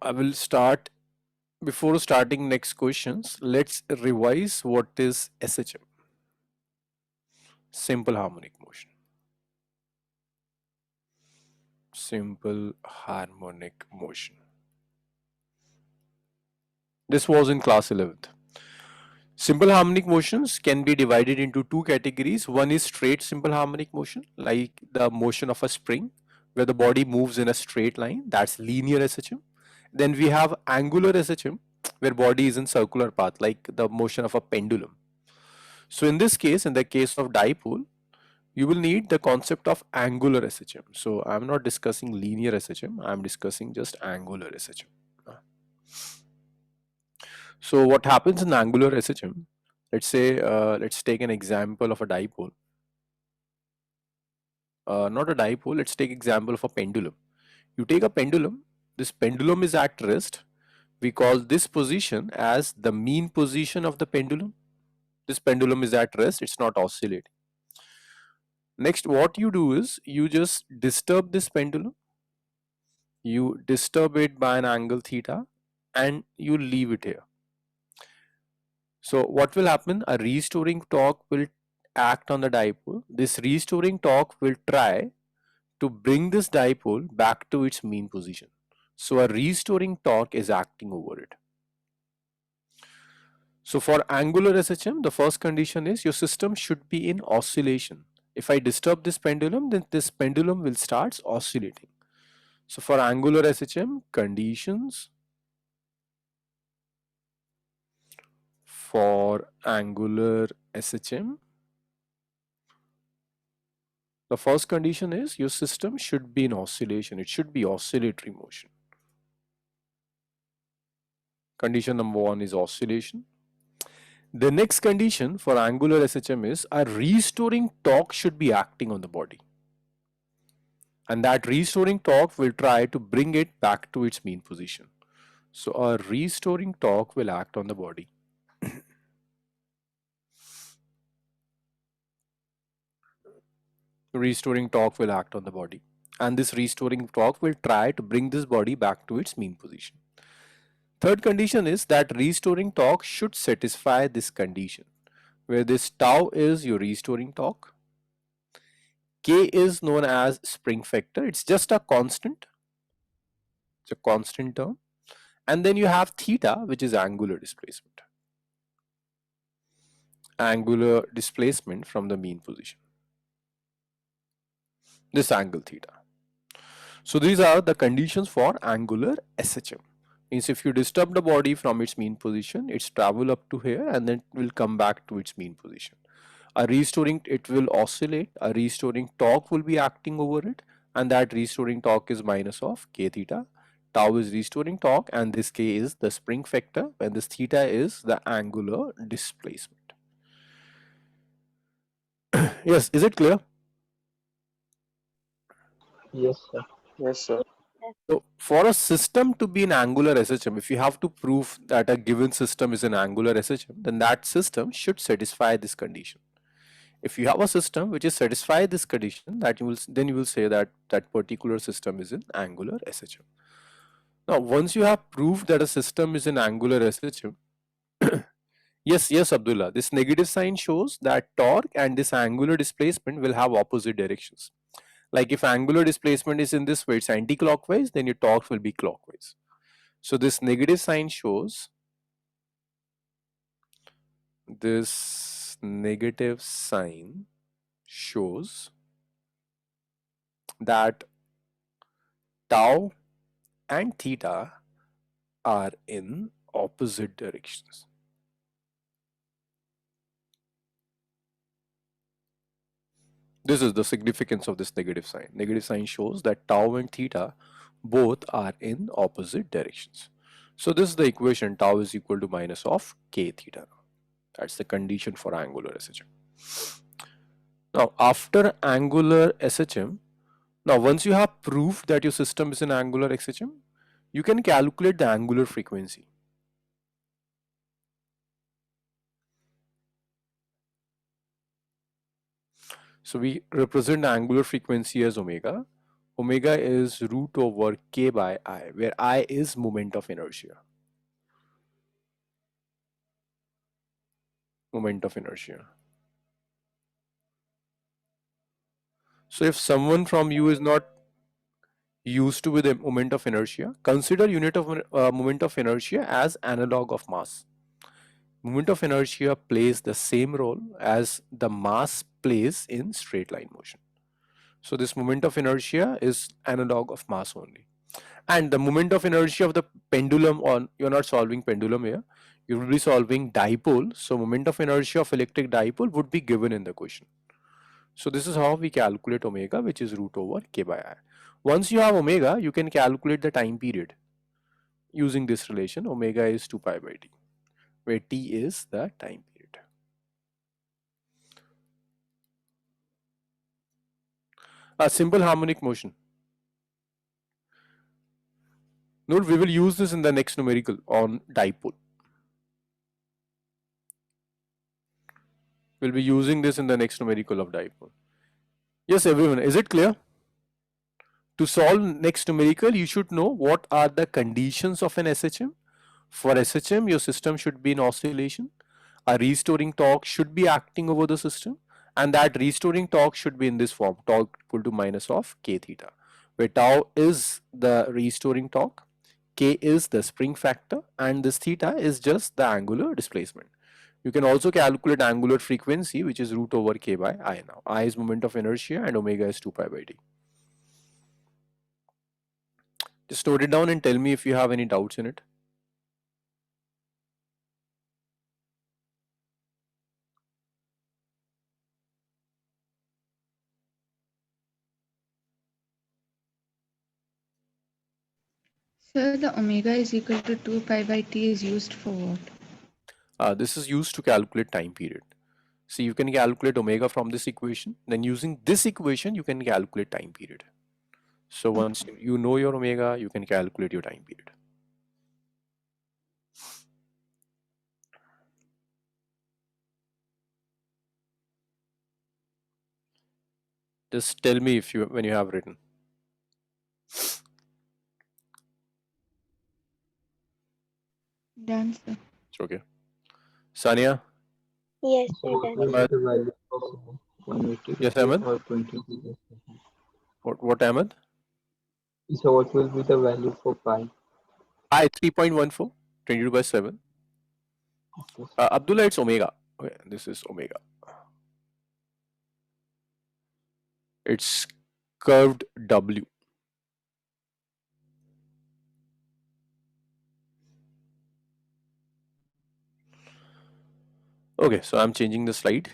I will start. Before starting next questions, let's revise what is SHM, simple harmonic motion. Simple harmonic motion. This was in class 11th. Simple harmonic motions can be divided into two categories. One is straight simple harmonic motion, like the motion of a spring, where the body moves in a straight line. That's linear SHM. Then we have angular SHM, where body is in circular path, like the motion of a pendulum. So in this case, in the case of dipole, you will need the concept of angular SHM. So I'm not discussing linear SHM, I'm discussing just angular SHM. So what happens in angular SHM? Let's say, let's take an example of a dipole. Not a dipole, let's take example of a pendulum. You take a pendulum, this pendulum is at rest. We call this position as the mean position of the pendulum. This pendulum is at rest, it's not oscillating. Next, what you do is you just disturb this pendulum. You disturb it by an angle theta and you leave it here. So what will happen? A restoring torque will act on the dipole. This restoring torque will try to bring this dipole back to its mean position. So a restoring torque is acting over it. So for angular SHM, the first condition is your system should be in oscillation. If I disturb this pendulum, then this pendulum will start oscillating. So for angular SHM, conditions for angular SHM, the first condition is your system should be in oscillation. It should be oscillatory motion. Condition number one is oscillation. The next condition for angular SHM is a restoring torque should be acting on the body. And that restoring torque will try to bring it back to its mean position. So a restoring torque will act on the body. Restoring torque will act on the body. And this restoring torque will try to bring this body back to its mean position. Third condition is that restoring torque should satisfy this condition, where this tau is your restoring torque. K is known as spring factor. It's just a constant. It's a constant term. And then you have theta, which is angular displacement. Angular displacement from the mean position. This angle theta. So these are the conditions for angular SHM. Means if you disturb the body from its mean position, it's travel up to here and then it will come back to its mean position. A restoring, it will oscillate, a restoring torque will be acting over it, and that restoring torque is minus of k theta. Tau is restoring torque and this k is the spring factor and this theta is the angular displacement. Yes, is it clear? Yes, sir. Yes, sir. So for a system to be an angular SHM, if you have to prove that a given system is an angular SHM, then that system should satisfy this condition. If you have a system which is satisfy this condition, that you will then you will say that that particular system is an angular SHM. Now, once you have proved that a system is an angular SHM, yes, Abdullah, this negative sign shows that torque and this angular displacement will have opposite directions. Like if angular displacement is in this way, it's anti-clockwise, then your torque will be clockwise. So this negative sign shows, this negative sign shows that tau and theta are in opposite directions. This is the significance of this negative sign. Negative sign shows that tau and theta both are in opposite directions. So this is the equation, tau is equal to minus of k theta. That's the condition for angular SHM. Now after angular SHM, now once you have proof that your system is an angular SHM, you can calculate the angular frequency. So we represent the angular frequency as omega. Omega is root over k by I, where I is moment of inertia. Moment of inertia. So if someone from you is not used to with a moment of inertia, consider unit of moment of inertia as analog of mass. Moment of inertia plays the same role as the mass plays in straight line motion. So this moment of inertia is analog of mass only. And the moment of inertia of the pendulum, on you're not solving pendulum here, you will be solving dipole. So moment of inertia of electric dipole would be given in the question. So this is how we calculate omega, which is root over k by I. Once you have omega, you can calculate the time period using this relation. Omega is 2 pi by t, where t is the time period. A simple harmonic motion. Note, we will use this in the next numerical on dipole. We'll be using this in the next numerical of dipole. Yes, everyone, is it clear? To solve next numerical, you should know what are the conditions of an SHM. For SHM, your system should be in oscillation. A restoring torque should be acting over the system, and that restoring torque should be in this form, torque equal to minus of k theta, where tau is the restoring torque, k is the spring factor, and this theta is just the angular displacement. You can also calculate angular frequency, which is root over k by I now. I is moment of inertia and omega is 2 pi by t. Just note it down and tell me if you have any doubts in it. Sir, the omega is equal to 2 pi by t is used for what? This is used to calculate time period. So you can calculate omega from this equation. Then using this equation, you can calculate time period. So once you know your omega, you can calculate your time period. Just tell me if you when you have written. Done, sir. It's okay. Sania? Yes, So sir, what done. will be Ahmed? the value of 180 Yes, Ahmed? or 20 meters? What Ahmed? So what will be the value for pi? I 3.14, 22 by 7. Okay. Abdullah, it's omega. Okay, this is omega. It's curved W. Okay, so I'm changing the slide.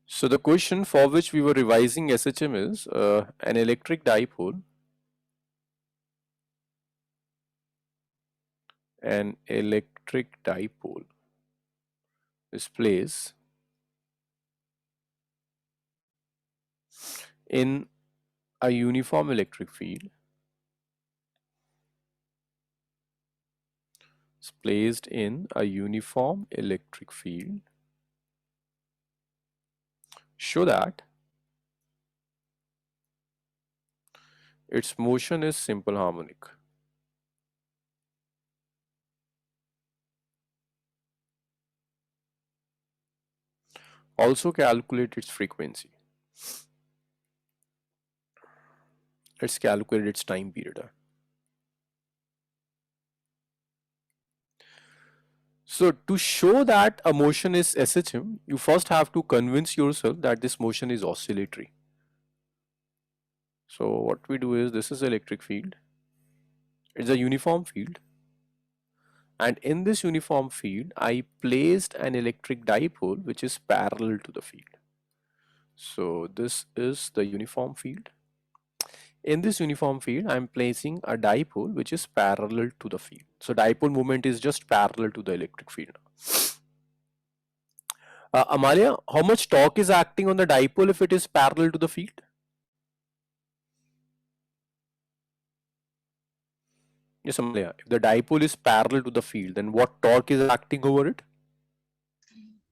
So the question for which we were revising SHM is an electric dipole. An electric dipole displays in a uniform electric field is placed in a uniform electric field, show that its motion is simple harmonic. Also calculate its frequency. Let's calculate its time period. So to show that a motion is SHM, you first have to convince yourself that this motion is oscillatory. So what we do is, this is electric field. It's a uniform field. And in this uniform field, I placed an electric dipole which is parallel to the field. So this is the uniform field. In this uniform field, I'm placing a dipole which is parallel to the field. So dipole moment is just parallel to the electric field. Amalia, how much torque is acting on the dipole if it is parallel to the field? Yes, Amalia, if the dipole is parallel to the field, then what torque is acting over it?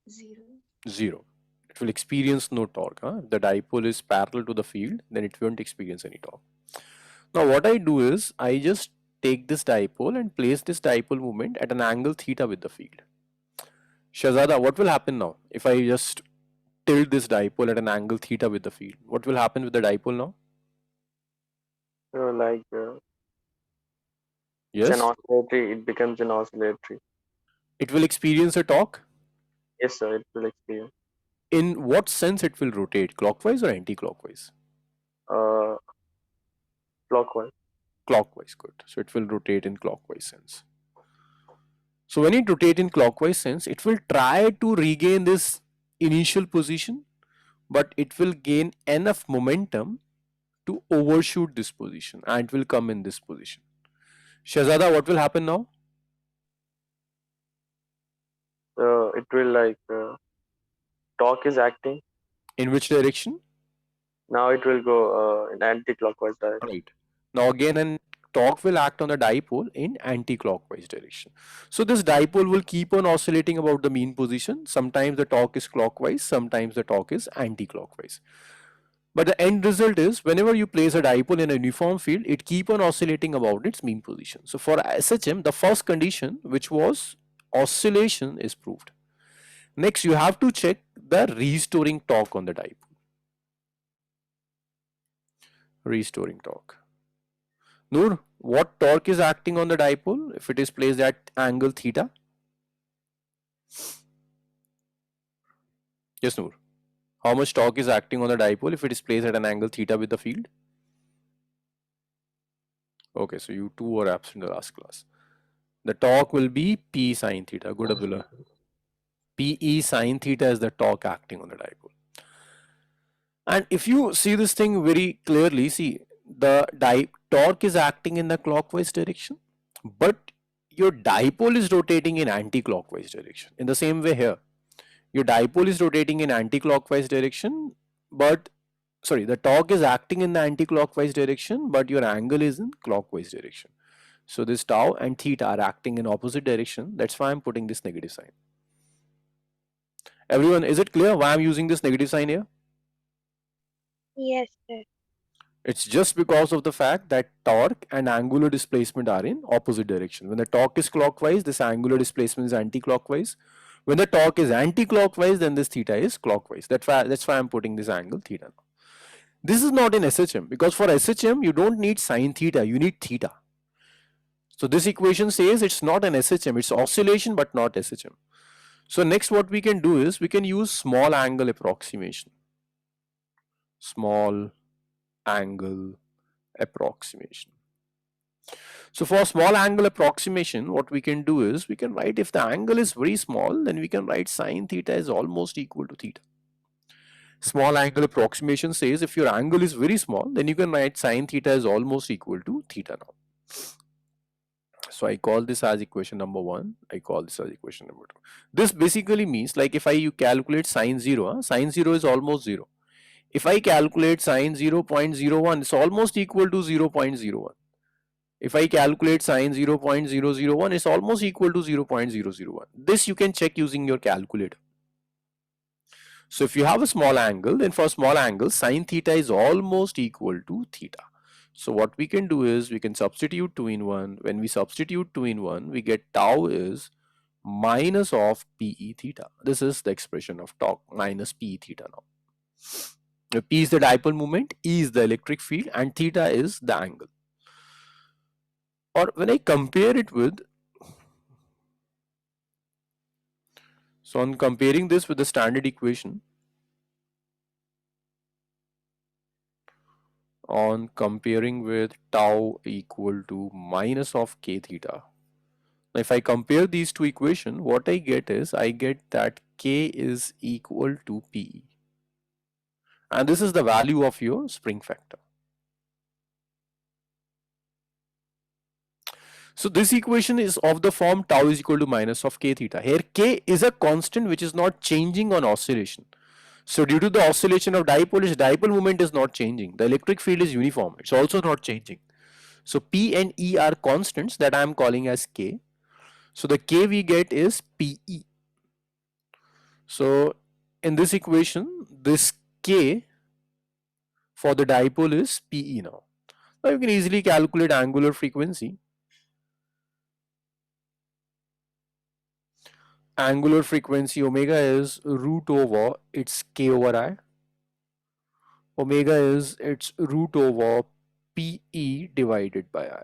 Zero. Zero. It will experience no torque. If the dipole is parallel to the field, then it won't experience any torque. Now what I do is I just take this dipole and place this dipole moment at an angle theta with the field. Shahzada, what will happen now if I just tilt this dipole at an angle theta with the field? What will happen with the dipole now? It's an Yes, oscillatory. It becomes an oscillatory. it will experience a torque. Yes, sir. It will experience. In what sense it will rotate? Clockwise or anti-clockwise? Uh, Clockwise. Clockwise, good. So it will rotate in clockwise sense. So when it rotates in clockwise sense, it will try to regain this initial position, but it will gain enough momentum to overshoot this position and it will come in this position. Shahzada, what will happen now? It will torque is acting. In which direction? Now it will go in anti-clockwise direction. Right. Now again, and torque will act on the dipole in anti-clockwise direction. So this dipole will keep on oscillating about the mean position. Sometimes the torque is clockwise, sometimes the torque is anti-clockwise. But the end result is whenever you place a dipole in a uniform field, it keep on oscillating about its mean position. So for SHM, the first condition, which was oscillation, is proved. Next, you have to check the restoring torque on the dipole. Restoring torque. Noor, what torque is acting on the dipole if it is placed at angle theta? Yes, Noor. How much torque is acting on the dipole if it is placed at an angle theta with the field? Okay, so you two were absent in the last class. The torque will be P sine theta. Good, Abdullah. PE sine theta is the torque acting on the dipole. And if you see this thing very clearly, see the torque is acting in the clockwise direction, but your dipole is rotating in anti-clockwise direction. In the same way here, your dipole is rotating in anti-clockwise direction, but sorry, the torque is acting in the anti-clockwise direction, but your angle is in clockwise direction. So this tau and theta are acting in opposite direction. That's why I'm putting this negative sign. Everyone, is it clear why I'm using this negative sign here? Yes, sir. It's just because of the fact that torque and angular displacement are in opposite direction. When the torque is clockwise, this angular displacement is anti-clockwise. When the torque is anti-clockwise, then this theta is clockwise. That's why I'm putting this angle theta now. This is not in SHM, because for SHM, you don't need sine theta, you need theta. So this equation says it's not an SHM, it's oscillation but not SHM. So next what we can do is we can use small angle approximation. Small angle approximation. So for small angle approximation, what we can do is we can write, if the angle is very small, then we can write sine theta is almost equal to theta. Small angle approximation says if your angle is very small, then you can write sine theta is almost equal to theta now. So I call this as equation number 1. I call this as equation number 2. This basically means, like, if you calculate sine 0, sine 0 is almost 0. If I calculate sine 0.01, it's almost equal to 0.01. If I calculate sine 0.001, it's almost equal to 0.001. This you can check using your calculator. So if you have a small angle, then for small angle, sine theta is almost equal to theta. So what we can do is we can substitute 2 in 1. When we substitute 2 in 1, we get tau is minus of PE theta. This is the expression of tau minus PE theta now. P is the dipole moment, E is the electric field, and theta is the angle. Or when I compare it with, so on comparing this with the standard equation, on comparing with tau equal to minus of k theta. Now if I compare these two equations, what I get is, I get that k is equal to PE. And this is the value of your spring factor. So this equation is of the form tau is equal to minus of k theta. Here k is a constant which is not changing on oscillation. So due to the oscillation of dipole, its dipole moment is not changing. The electric field is uniform. It's also not changing. So P and E are constants that I am calling as k. So the k we get is PE. So in this equation, this K for the dipole is PE now. Now you can easily calculate angular frequency. Angular frequency omega is root over its K over I. Omega is its root over PE divided by I.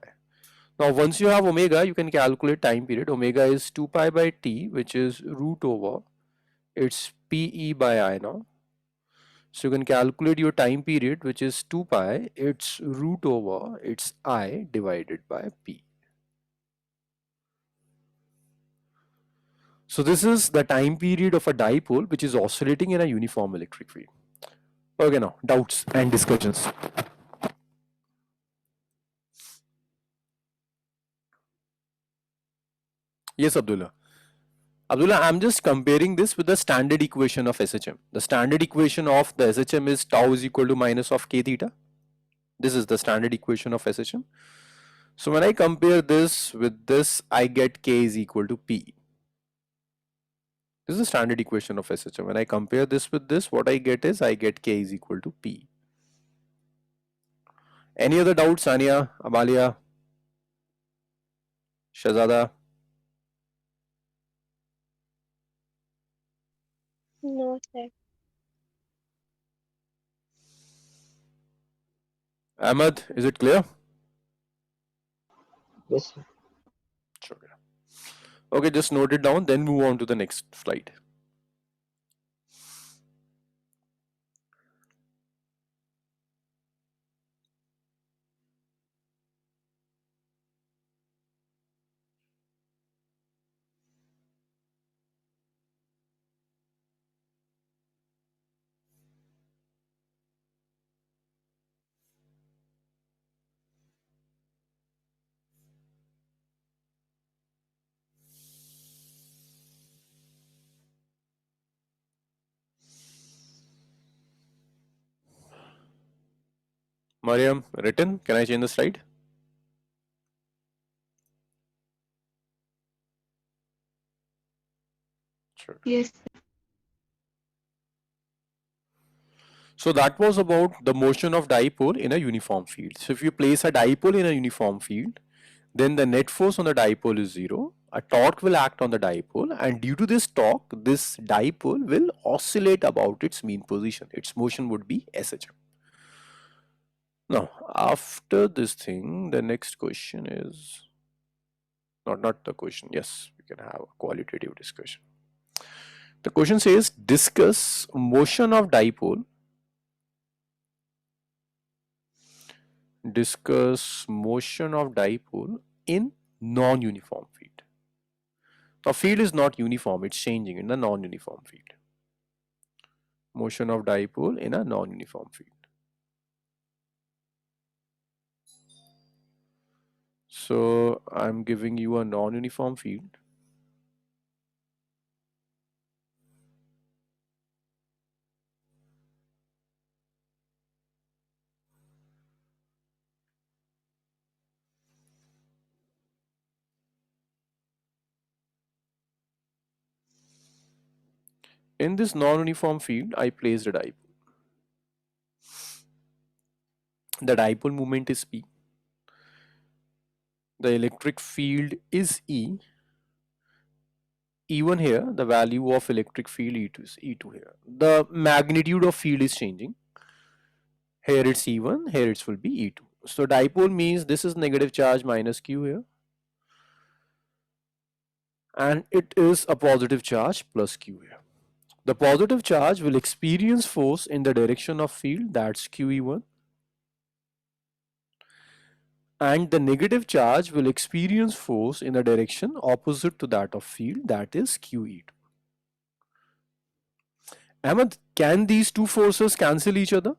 Now once you have omega, you can calculate time period. Omega is 2 pi by T, which is root over its PE by I now. So you can calculate your time period, which is 2 pi, its root over its I divided by P. So this is the time period of a dipole which is oscillating in a uniform electric field. Okay, now doubts and discussions. Yes, Abdullah. Abdullah, I'm just comparing this with the standard equation of SHM. The standard equation of the SHM is tau is equal to minus of k theta. This is the standard equation of SHM. So when I compare this with this, I get k is equal to p. This is the standard equation of SHM. When I compare this with this, what I get is I get k is equal to p. Any other doubts, Sania, Amalia, Shahzada? No, sir. Ahmed, is it clear? Yes, sir. Sure. Okay, just note it down, then move on to the next slide. Mariam, written. Can I change the slide? Sure. Yes. So that was about the motion of dipole in a uniform field. So if you place a dipole in a uniform field, then the net force on the dipole is 0. A torque will act on the dipole, and due to this torque, this dipole will oscillate about its mean position. Its motion would be SHM. Now, after this thing, the next question is not the question. Yes, we can have a qualitative discussion. The question says discuss motion of dipole. Discuss motion of dipole in non-uniform field. Now, field is not uniform, it's changing in a non-uniform field. Motion of dipole in a non-uniform field. So I'm giving you a non-uniform field. In this non-uniform field, I placed a dipole. The dipole moment is P. The electric field is E. E1 here, the value of electric field E2 is E2 here. The magnitude of field is changing. Here it's E1, here it will be E2. So dipole means this is negative charge minus Q here. And it is a positive charge plus Q here. The positive charge will experience force in the direction of field, that's QE1. And the negative charge will experience force in the direction opposite to that of field, that is QE2. Ahmed, can these two forces cancel each other?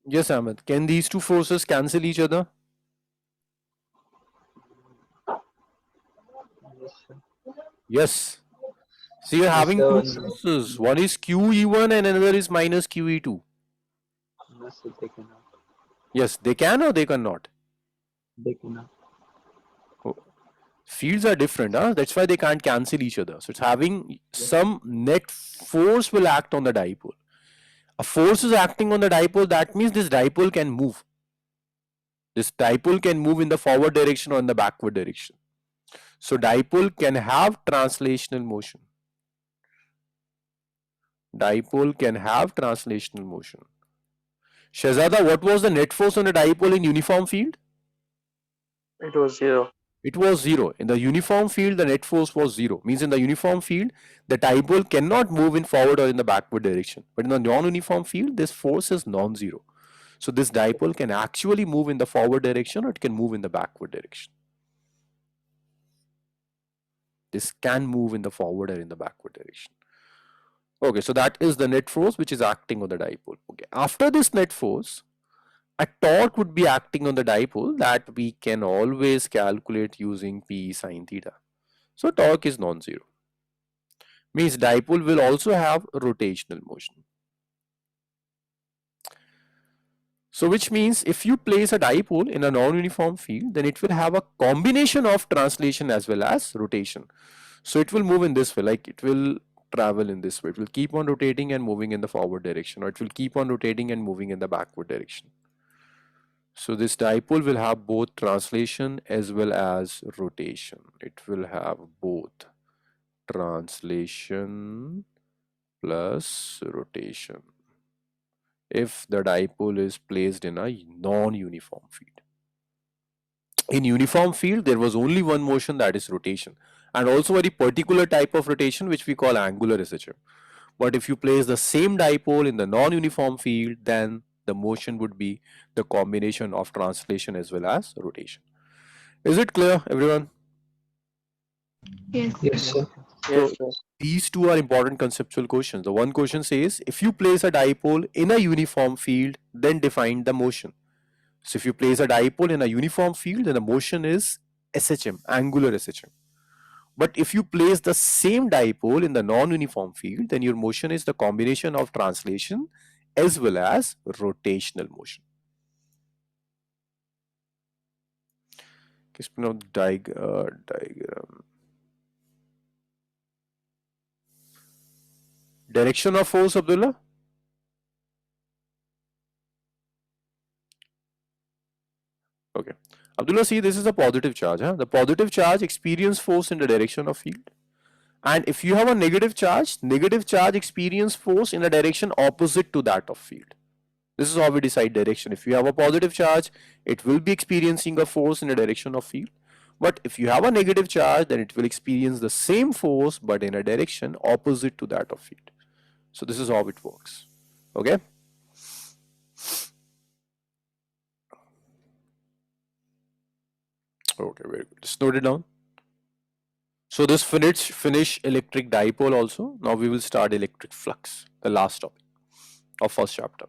Yes, Ahmed. Can these two forces cancel each other? Yes, sir. Yes. So you're having two sir. forces. One is QE1 and another is minus QE2. No, sir, they cannot. Yes, they can or they cannot. They cannot. Fields are different, huh? That's why they can't cancel each other. So it's having some net force will act on the dipole. A force is acting on the dipole, that means this dipole can move. This dipole can move in the forward direction or in the backward direction. So dipole can have translational motion. Dipole can have translational motion. Shahzada, what was the net force on the dipole in uniform field? It was 0. It was 0. In the uniform field, the net force was 0. Means in the uniform field, the dipole cannot move in forward or in the backward direction. But in the non-uniform field, this force is non-zero. So this dipole can actually move in the forward direction or it can move in the backward direction. This can move in the forward or in the backward direction. Okay, so that is the net force which is acting on the dipole. Okay, after this net force, a torque would be acting on the dipole that we can always calculate using P sine theta. So torque is non-zero. Means dipole will also have rotational motion. So which means if you place a dipole in a non-uniform field, then it will have a combination of translation as well as rotation. So it will move in this way, like it will travel in this way. It will keep on rotating and moving in the forward direction, or it will keep on rotating and moving in the backward direction. So this dipole will have both translation as well as rotation. It will have both translation plus rotation if the dipole is placed in a non-uniform field. In uniform field, there was only one motion, that is rotation, and also a very particular type of rotation which we call angular SHM. But if you place the same dipole in the non-uniform field, then the motion would be the combination of translation as well as rotation. Is it clear, everyone? Yes. Yes, sir. Yes, sir. These two are important conceptual questions. The one question says, if you place a dipole in a uniform field, then define the motion. So if you place a dipole in a uniform field, then the motion is SHM, angular SHM. But if you place the same dipole in the non-uniform field, then your motion is the combination of translation as well as rotational motion. Diagram. Direction of force, Abdullah? Okay. Abdullah, see, this is a positive charge. Huh? The positive charge experience force in the direction of field. And if you have a negative charge experience force in a direction opposite to that of field. This is how we decide direction. If you have a positive charge, it will be experiencing a force in the direction of field. But if you have a negative charge, then it will experience the same force but in a direction opposite to that of field. So this is how it works. Okay. Okay, very good. Just note it down. So this finish electric dipole also. Now we will start electric flux, the last topic of first chapter.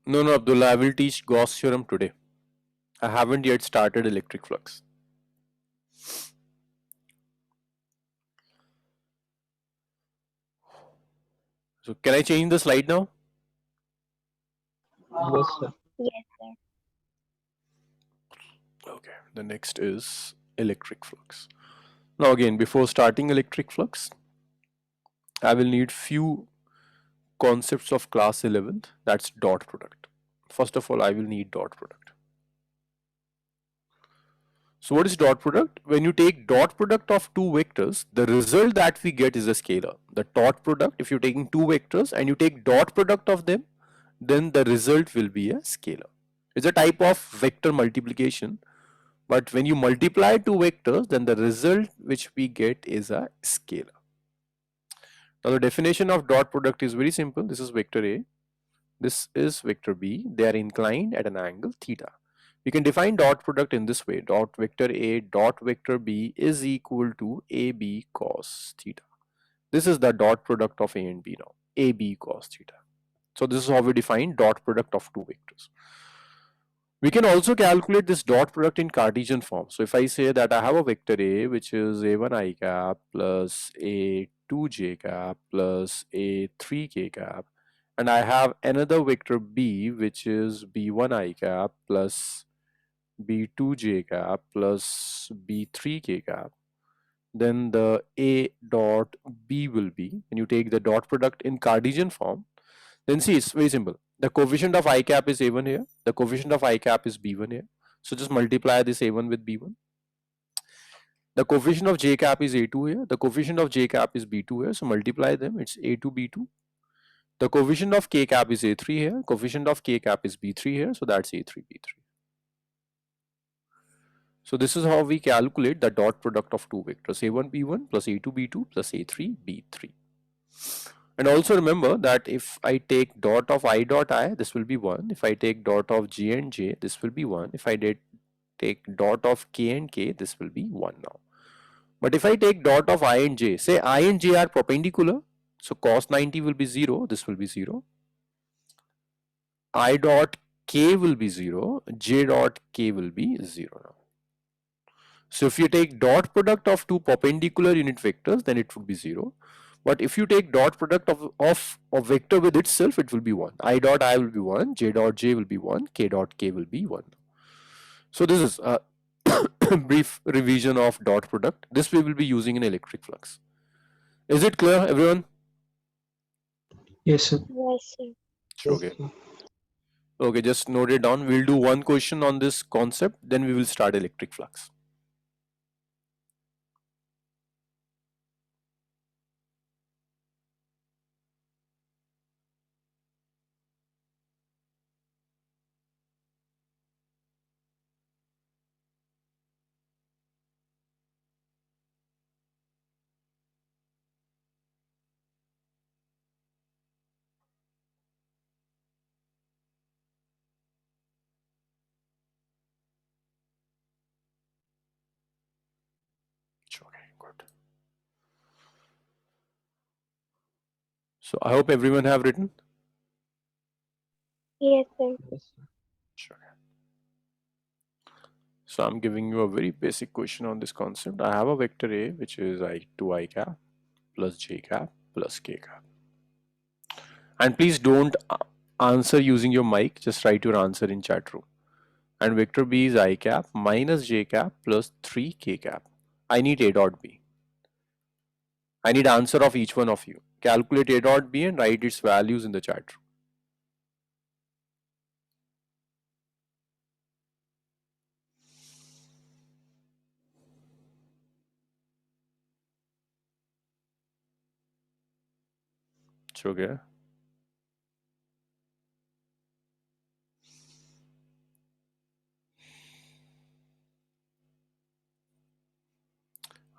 No, Abdullah, I will teach Gauss theorem today. I haven't yet started electric flux. So can I change the slide now? Yes, sir. Yes, sir. Okay, the next is electric flux. Now again, before starting electric flux, I will need few concepts of class 11th, that's dot product. First of all, I will need dot product. So what is dot product? When you take dot product of two vectors, the result that we get is a scalar. The dot product, if you're taking two vectors and you take dot product of them, then the result will be a scalar. It's a type of vector multiplication, but when you multiply two vectors, then the result which we get is a scalar. Now the definition of dot product is very simple. This is vector A, this is vector B. They are inclined at an angle theta. We can define dot product in this way. Dot vector A dot vector B is equal to AB cos theta. This is the dot product of A and B now. AB cos theta. So this is how we define dot product of two vectors. We can also calculate this dot product in Cartesian form. So if I say that I have a vector A which is a1 I cap plus a2 j cap plus a3 k cap, and I have another vector B which is b1 I cap plus b2 j cap plus b3 k cap, then the A dot B will be, when you take the dot product in Cartesian form, then see, it's very simple. The coefficient of I cap is A1 here. The coefficient of I cap is B1 here. So just multiply this A1 with B1. The coefficient of J cap is A2 here. The coefficient of J cap is B2 here. So multiply them. It's A2, B2. The coefficient of K cap is A3 here. Coefficient of K cap is B3 here. So that's A3, B3. So this is how we calculate the dot product of two vectors, A1, B1 plus A2, B2 plus A3, B3. And also remember that if I take dot of I dot I, this will be 1. If I take dot of J and J, this will be 1. If I take dot of K and K, this will be 1 now. But if I take dot of I and J, say I and J are perpendicular, so cos 90 will be 0, this will be 0. I dot K will be 0, J dot K will be 0 now. So if you take dot product of two perpendicular unit vectors, then it would be 0. But if you take dot product of a vector with itself, it will be 1. I dot I will be 1, J dot J will be 1, K dot K will be 1. So this is a brief revision of dot product. This we will be using in electric flux. Is it clear, everyone? Yes, sir. Yes, sir. Okay. Okay, just note it down. We'll do one question on this concept, then we will start electric flux. Okay, good. So I hope everyone have written. Yes, sir. Yes, sir. Sure. So I'm giving you a very basic question on this concept. I have a vector A which is I2 I cap plus J cap plus K cap. And please don't answer using your mic, just write your answer in chat room. And vector B is I cap minus J cap plus 3 K cap. I need A dot B. I need answer of each one of you. Calculate A dot B and write its values in the chat room. It's okay.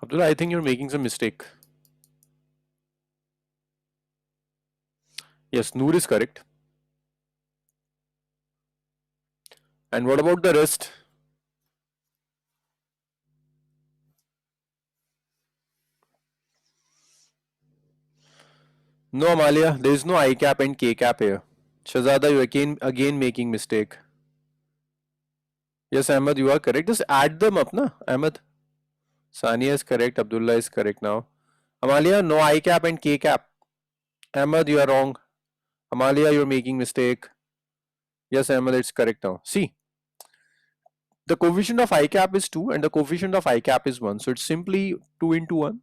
Abdullah, I think you're making some mistake. Yes, Noor is correct. And what about the rest? No, Amalia, there is no I cap and K cap here. Shazada, you again making mistake. Yes, Ahmed, you are correct. Just add them up, na, Ahmed. Sania is correct. Abdullah is correct now. Amalia, no I cap and K cap. Ahmed, you are wrong. Amalia, you're making mistake. Yes, Ahmed, it's correct now. See, the coefficient of I cap is 2 and the coefficient of I cap is 1. So it's simply 2 into 1.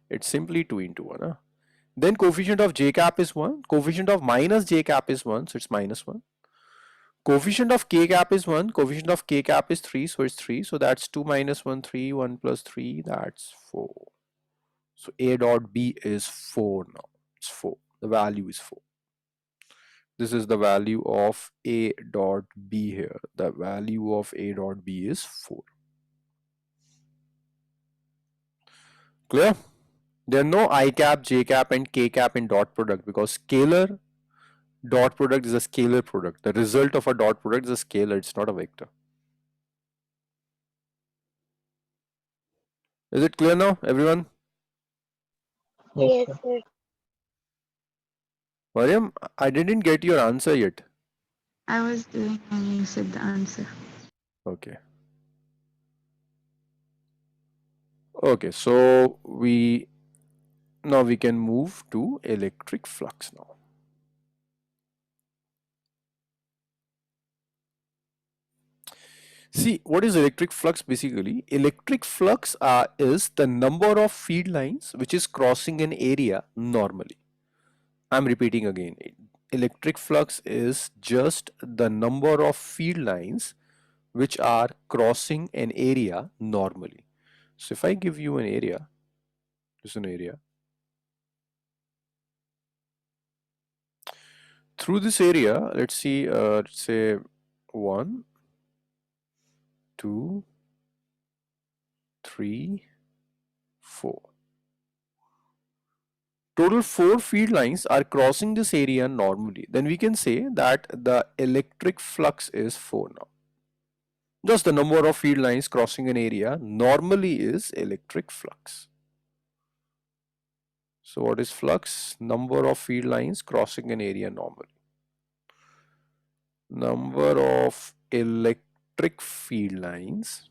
It's simply 2 into 1. Huh? Then coefficient of J cap is 1. Coefficient of minus J cap is 1. So it's minus 1. Coefficient of K cap is 1. Coefficient of K cap is 3. So it's 3. So that's 2 minus 1, 3. 1 plus 3. That's 4. So A dot B is 4 now. It's 4. The value is 4. This is the value of A dot B here. The value of A dot B is 4. Clear? There are no I cap, J cap and K cap in dot product because scalar dot product is a scalar product. The result of a dot product is a scalar. It's not a vector. Is it clear now, everyone? Yes, Yes, sir. sir. Mariam, I didn't get your answer yet. I was doing when you said the answer. Okay. Okay, so now we can move to electric flux now. See, what is electric flux basically? Electric flux is the number of field lines which is crossing an area normally. I'm repeating again. Electric flux is just the number of field lines which are crossing an area normally. So if I give you an area, this is an area. Through this area, let's see, let's say 1, 2, 3, 4. Total 4 field lines are crossing this area normally. Then we can say that the electric flux is 4 now. Just the number of field lines crossing an area normally is electric flux. So what is flux? Number of field lines crossing an area normally. Number of electric field lines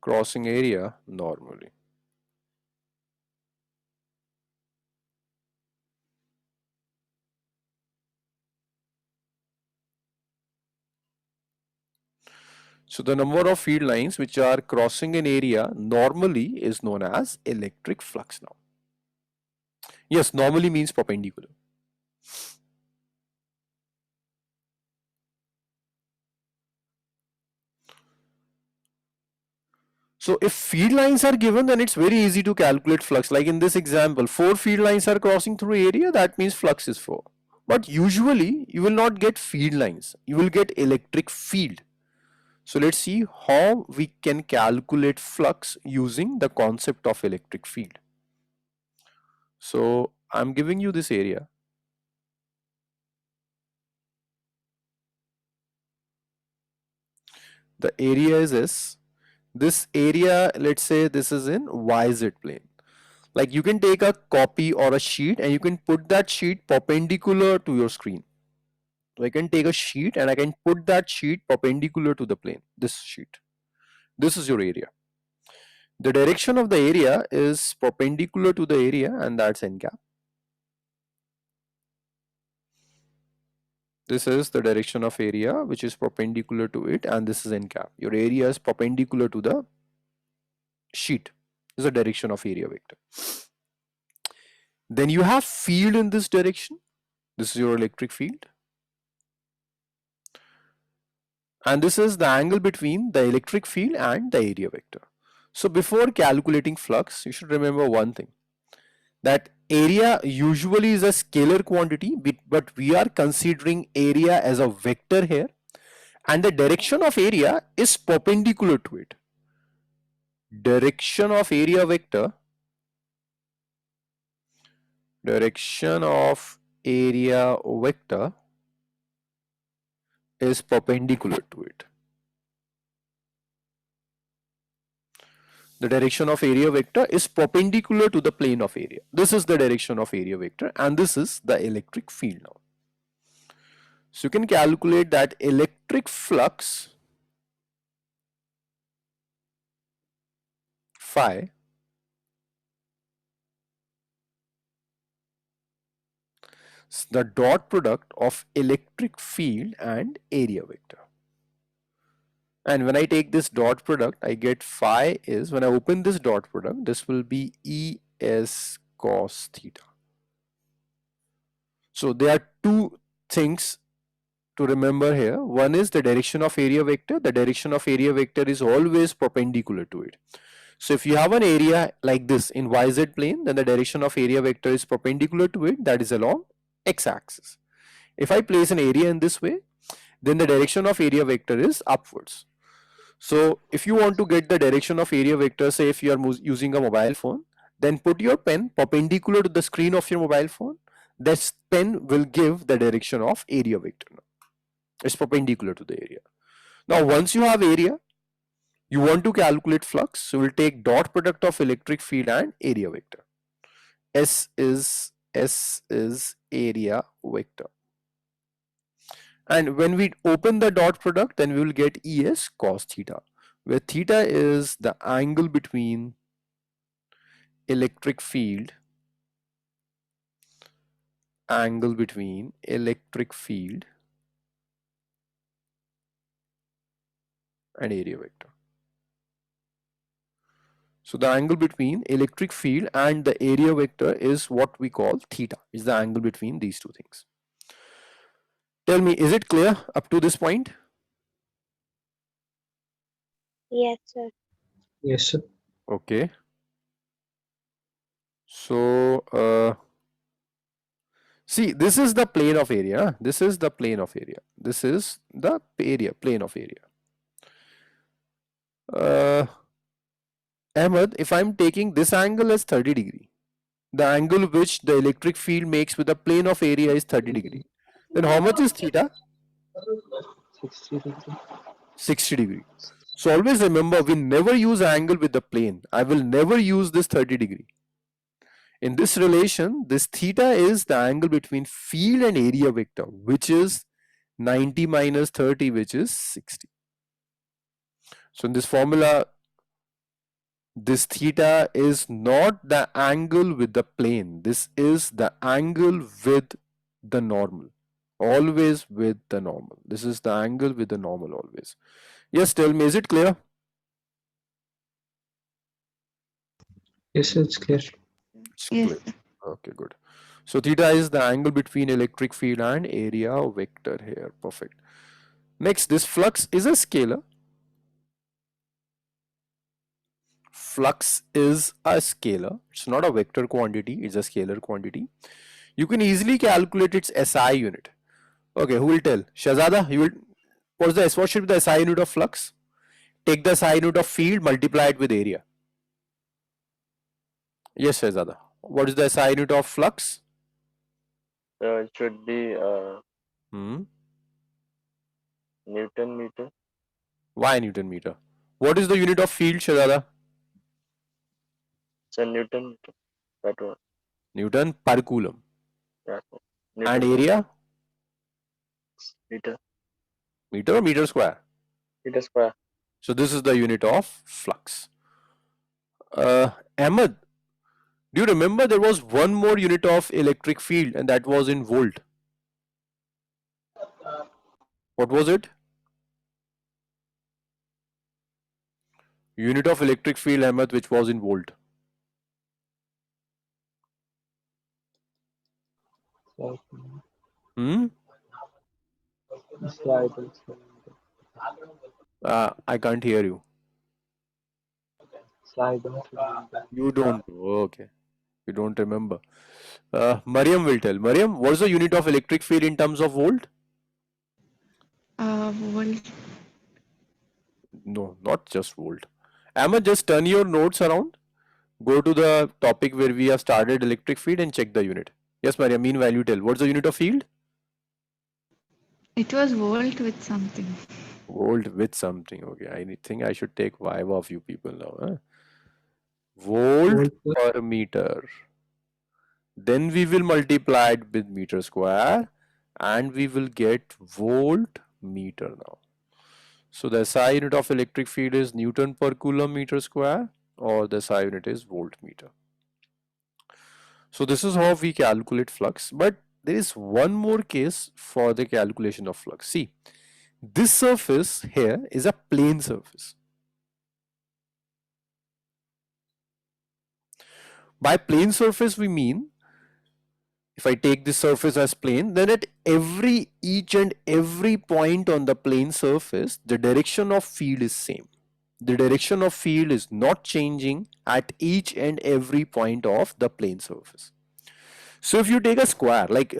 crossing area normally. So the number of field lines which are crossing an area normally is known as electric flux now. Yes, normally means perpendicular. So if field lines are given, then it's very easy to calculate flux. Like in this example, 4 field lines are crossing through area, that means flux is 4. But usually you will not get field lines, you will get electric field. So let's see how we can calculate flux using the concept of electric field. So I'm giving you this area. The area is S. This area, let's say this is in YZ plane. Like you can take a copy or a sheet and you can put that sheet perpendicular to your screen. So I can take a sheet and I can put that sheet perpendicular to the plane, this sheet. This is your area. The direction of the area is perpendicular to the area, and that's n cap. This is the direction of area which is perpendicular to it, and this is n cap. Your area is perpendicular to the sheet. This is the direction of area vector. Then you have field in this direction. This is your electric field. And this is the angle between the electric field and the area vector. So before calculating flux, you should remember one thing, that area usually is a scalar quantity, but we are considering area as a vector here, and the direction of area is perpendicular to it. Direction of area vector, is perpendicular to it. The direction of area vector is perpendicular to the plane of area. This is the direction of area vector, and this is the electric field now. So you can calculate that electric flux phi is the dot product of electric field and area vector. And when I take this dot product, I get phi is, when I open this dot product, this will be Es cos theta. So there are two things to remember here. One is the direction of area vector. The direction of area vector is always perpendicular to it. So if you have an area like this in YZ plane, then the direction of area vector is perpendicular to it, that is along x-axis. If I place an area in this way, then the direction of area vector is upwards. So if you want to get the direction of area vector, say if you are using a mobile phone, then put your pen perpendicular to the screen of your mobile phone. This pen will give the direction of area vector. It's perpendicular to the area. Now once you have area, you want to calculate flux, so we'll take dot product of electric field and area vector. S is area vector. And when we open the dot product, then we will get ES cos theta, where theta is the angle between electric field and area vector. So the angle between electric field and the area vector is what we call theta, is the angle between these two things. Tell me, is it clear up to this point? Yes, sir. Yes, sir. Okay. So, see, this is the plane of area. This is the plane of area. This is the plane of area. Ahmed, if I'm taking this angle as 30 degree, the angle which the electric field makes with the plane of area is 30 degree. Then how much is theta? 60 degree. 60 degree. So always remember, we never use angle with the plane. I will never use this 30 degree. In this relation, this theta is the angle between field and area vector, which is 90 minus 30, which is 60. So in this formula, this theta is not the angle with the plane. This is the angle with the normal. Always with the normal. This is the angle with the normal always. Yes, tell me, is it clear? Yes, sir, it's clear. It's Yes, clear. Okay, good. So theta is the angle between electric field and area vector here. Perfect. Next, this flux is a scalar. Flux is a scalar. It's not a vector quantity. It's a scalar quantity. You can easily calculate its SI unit. Okay, who will tell? Shahzada, you will. What should be the SI unit of flux? Take the SI unit of field, multiply it with area. Yes, Shahzada. What is the SI unit of flux? It should be Newton meter. Why Newton meter? What is the unit of field, Shahzada? So Newton meter. That one. Newton per coulomb. Yeah. And Newton area? meter. Meter or meter square? Meter square. So this is the unit of flux. Ahmed, do you remember there was one more unit of electric field and that was in volt? What was it? Unit of electric field, Ahmed, which was in volt. Hmm? I can't hear you. You don't know. Okay. You don't remember. Mariam will tell. Mariam, what is the unit of electric field in terms of volt? Volt. No, not just volt. Ahmed, just turn your notes around. Go to the topic where we have started electric field and check the unit. Yes, Mariam, meanwhile you tell. What's the unit of field? It was volt with something. Volt with something. Okay, I think I should take vibe of you people now. Huh? Volt per meter. Then we will multiply it with meter square and we will get volt meter now. So the SI unit of electric field is Newton per coulomb meter square, or the SI unit is voltmeter. So this is how we calculate flux, but there is one more case for the calculation of flux. See, this surface here is a plane surface. By plane surface we mean, if I take this surface as plane, then at each and every point on the plane surface, the direction of field is same. The direction of field is not changing at each and every point of the plane surface. So if you take a square, like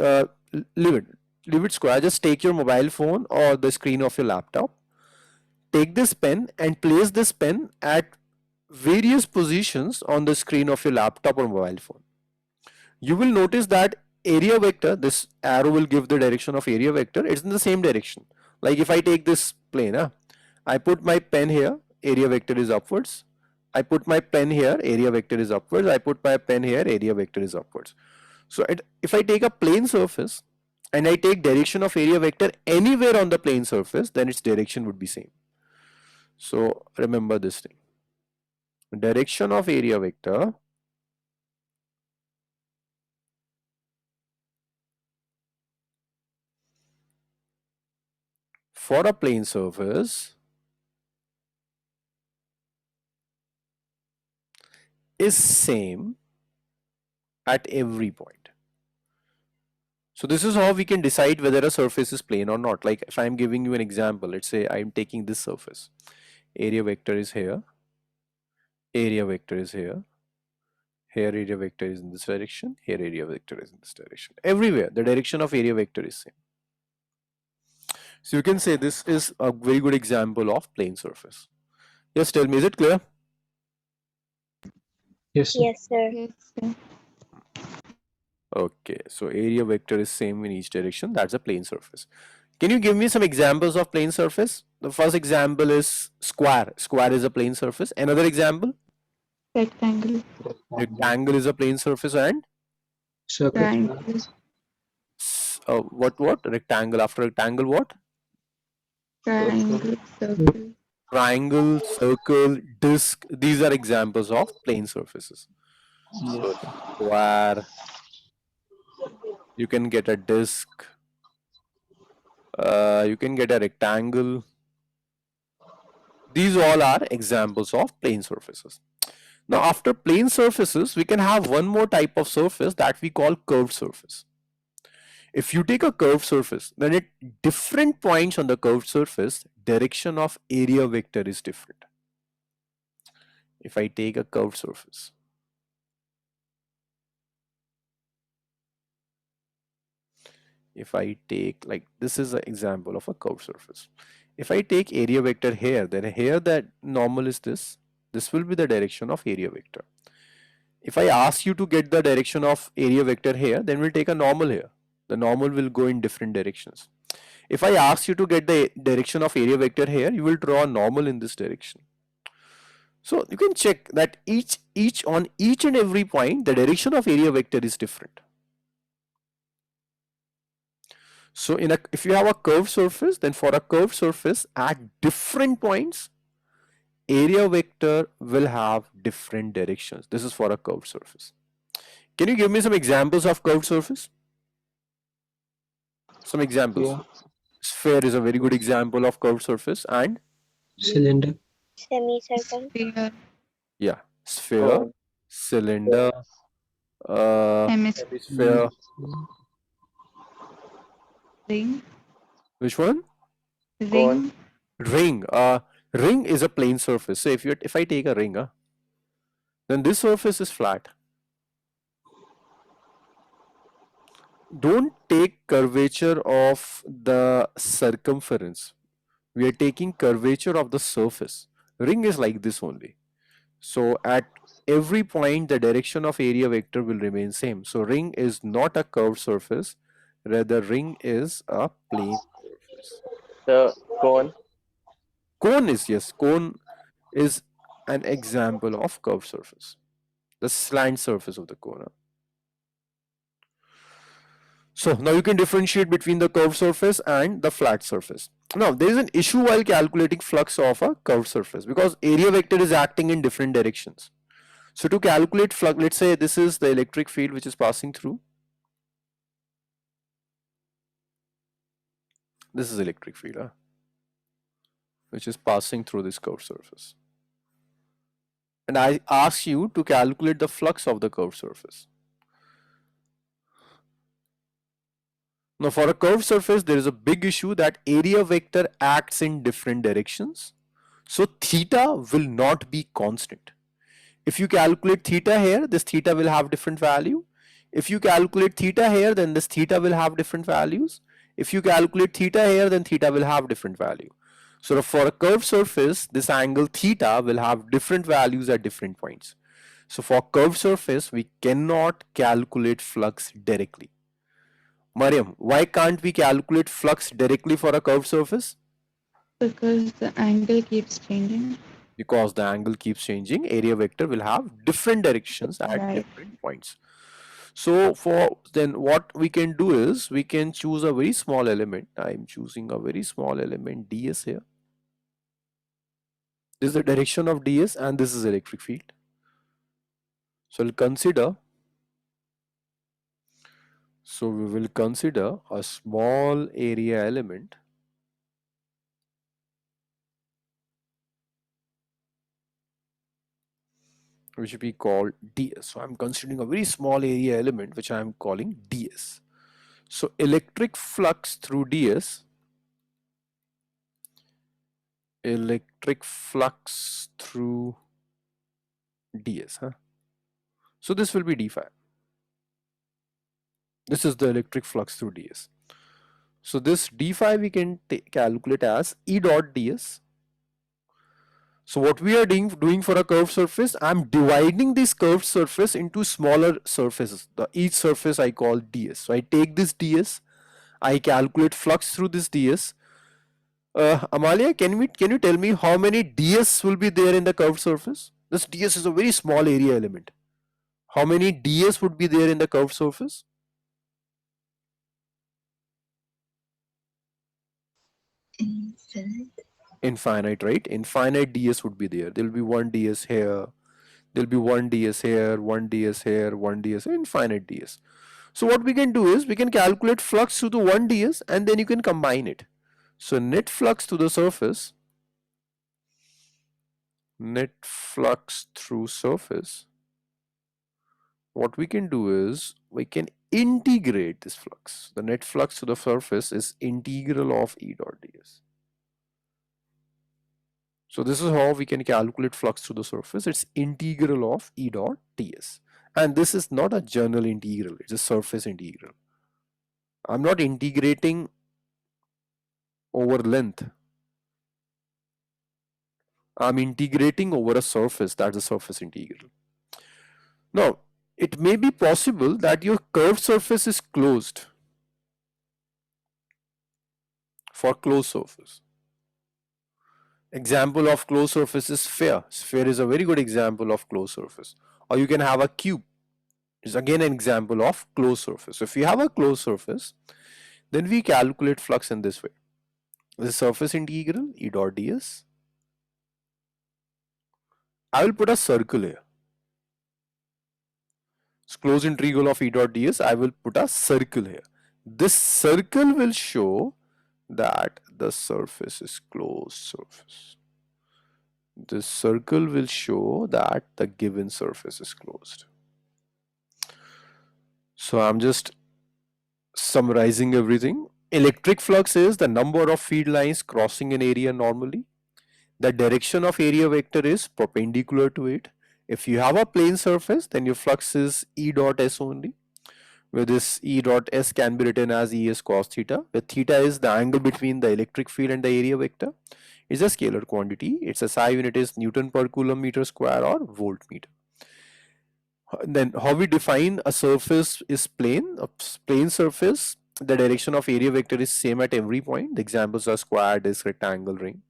leave it square, just take your mobile phone or the screen of your laptop, take this pen and place this pen at various positions on the screen of your laptop or mobile phone. You will notice that area vector, this arrow will give the direction of area vector, it's in the same direction. Like if I take this plane, I put my pen here, area vector is upwards, I put my pen here, area vector is upwards. I put my pen here, area vector is upwards. So if I take a plane surface and I take direction of area vector anywhere on the plane surface, then its direction would be same. So remember this thing. Direction of area vector for a plane surface is same at every point. So this is how we can decide whether a surface is plane or not. Like if I'm giving you an example, let's say I'm taking this surface. Area vector is here. Area vector is here. Here area vector is in this direction. Here area vector is in this direction. Everywhere the direction of area vector is same. So you can say this is a very good example of plane surface. Yes, tell me, is it clear? Yes, sir. Yes, sir. Yes, sir. Okay, so area vector is same in each direction. That's a plane surface. Can you give me some examples of plane surface? The first example is square. Square is a plane surface. Another example, Rectangle. rectangle is a plane surface, and Circle. Triangle. what? Rectangle. After rectangle, what? Triangle. Circle. Triangle, circle, disc. These are examples of plane surfaces. So square. You can get a disc. You can get a rectangle. These all are examples of plane surfaces. Now, after plane surfaces, we can have one more type of surface that we call curved surface. If you take a curved surface, then at different points on the curved surface, direction of area vector is different. If I take a curved surface, if I take, like, this is an example of a curved surface. If I take area vector here, then here that normal is this. This will be the direction of area vector. If I ask you to get the direction of area vector here, then we'll take a normal here. The normal will go in different directions. If I ask you to get the direction of area vector here, you will draw a normal in this direction. So you can check that on each and every point, the direction of area vector is different. So if you have a curved surface, then for a curved surface at different points, area vector will have different directions. This is for a curved surface. Can you give me some examples of curved surface? Some examples. Yeah. Sphere is a very good example of curved surface, and Cylinder. Semicircle. Sphere. yeah, sphere, Cone. cylinder, Hemisphere. hemisphere. Ring. Which one? Ring. Ring. Ring is a plane surface. So if I take a ring, then this surface is flat. Don't take curvature of the circumference. We are taking curvature of the surface. Ring is like this only. So at every point, the direction of area vector will remain same. So ring is not a curved surface. Rather, ring is a plane surface. The cone. Cone is, yes, cone is an example of curved surface. The slant surface of the cone. So now you can differentiate between the curved surface and the flat surface. Now there is an issue while calculating flux of a curved surface because area vector is acting in different directions. So to calculate flux, let's say this is the electric field which is passing through. This is electric field which is passing through this curved surface. And I ask you to calculate the flux of the curved surface. Now for a curved surface, there is a big issue that area vector acts in different directions. So theta will not be constant. If you calculate theta here, this theta will have different value. If you calculate theta here, then this theta will have different values. If you calculate theta here, then theta will have different value. So for a curved surface, this angle theta will have different values at different points. So for curved surface, we cannot calculate flux directly. Mariam, why can't we calculate flux directly for a curved surface? Because the angle keeps changing. Because the angle keeps changing, area vector will have different directions at Right. different points. So for then what we can do is we can choose a very small element. I'm choosing a very small element ds here. This is the direction of ds and this is electric field. So we will consider a small area element which we call ds. So I'm considering a very small area element which I'm calling ds. So electric flux through ds, huh? So this will be d phi. This is the electric flux through ds. So this d phi we can calculate as E dot ds. So what we are doing for a curved surface, I'm dividing this curved surface into smaller surfaces. Each surface I call ds. So I take this ds, I calculate flux through this ds. Amalia, can you tell me how many ds will be there in the curved surface? This ds is a very small area element. How many ds would be there in the curved surface? Infinite. Infinite, right? Infinite ds would be there. There will be one ds here, there'll be one ds here, one ds here, one ds, infinite ds. So what we can do is we can calculate flux through the one ds and then you can combine it. So net flux to the surface, net flux through surface, what we can do is we can integrate this flux. The net flux to the surface is integral of E dot ds. So this is how we can calculate flux through the surface. It's integral of E dot ds. And this is not a general integral, it's a surface integral. I'm not integrating over length. I'm integrating over a surface, that's a surface integral. Now, it may be possible that your curved surface is closed for closed surface. Example of closed surface is sphere. Sphere is a very good example of closed surface. Or you can have a cube. It's again an example of closed surface. So if you have a closed surface, then we calculate flux in this way. The surface integral E dot ds. I will put a circle here. It's closed integral of E dot ds. I will put a circle here. This circle will show that the surface is closed surface. This circle will show that the given surface is closed. So I'm just summarizing everything. Electric flux is the number of field lines crossing an area normally. The direction of area vector is perpendicular to it. If you have a plane surface, then your flux is E dot s only, where this E dot s can be written as Es cos theta, where theta is the angle between the electric field and the area vector. It's a scalar quantity. Its SI unit is Newton per coulomb meter square or voltmeter. Then how we define a surface is plane. A plane surface, the direction of area vector is same at every point. The examples are square, disk, rectangle, ring.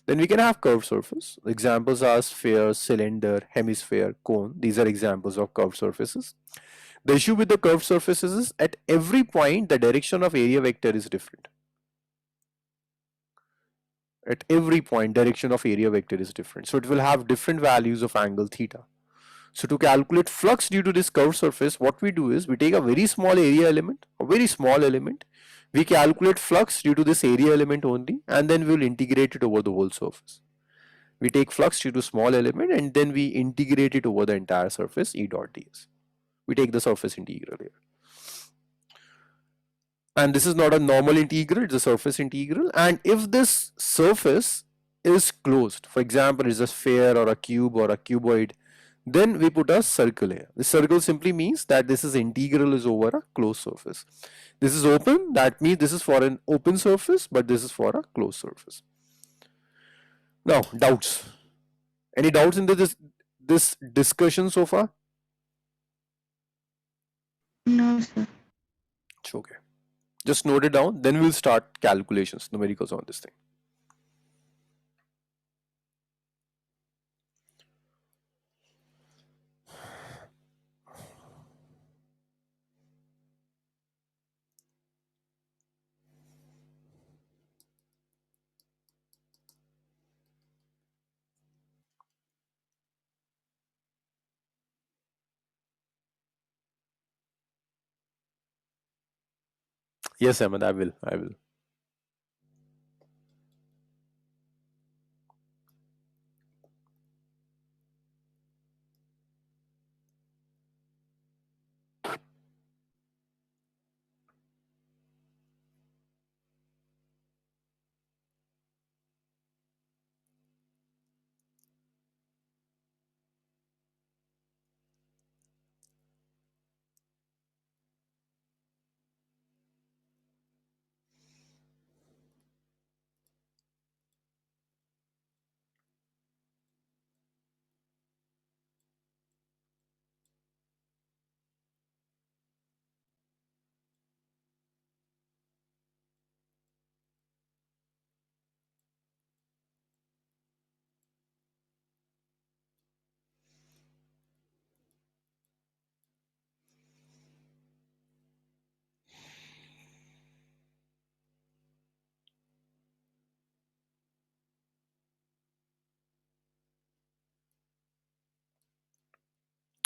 Then we can have curved surface. The examples are sphere, cylinder, hemisphere, cone. These are examples of curved surfaces. The issue with the curved surfaces is at every point the direction of area vector is different. At every point direction of area vector is different. So it will have different values of angle theta. So to calculate flux due to this curved surface, what we do is we take a very small area element, a very small element. We calculate flux due to this area element only, and then we will integrate it over the whole surface. We take flux due to small element and then we integrate it over the entire surface E dot ds. We take the surface integral here. And this is not a normal integral, it's a surface integral. And if this surface is closed, for example, it's a sphere or a cube or a cuboid, then we put a circle here. The circle simply means that this is integral is over a closed surface. This is open, that means this is for an open surface, but this is for a closed surface. Now, doubts. Any doubts in this discussion so far? No, sir. It's okay. Just note it down, then we'll start calculations, numericals on this thing. Yes, Ahmed, I will.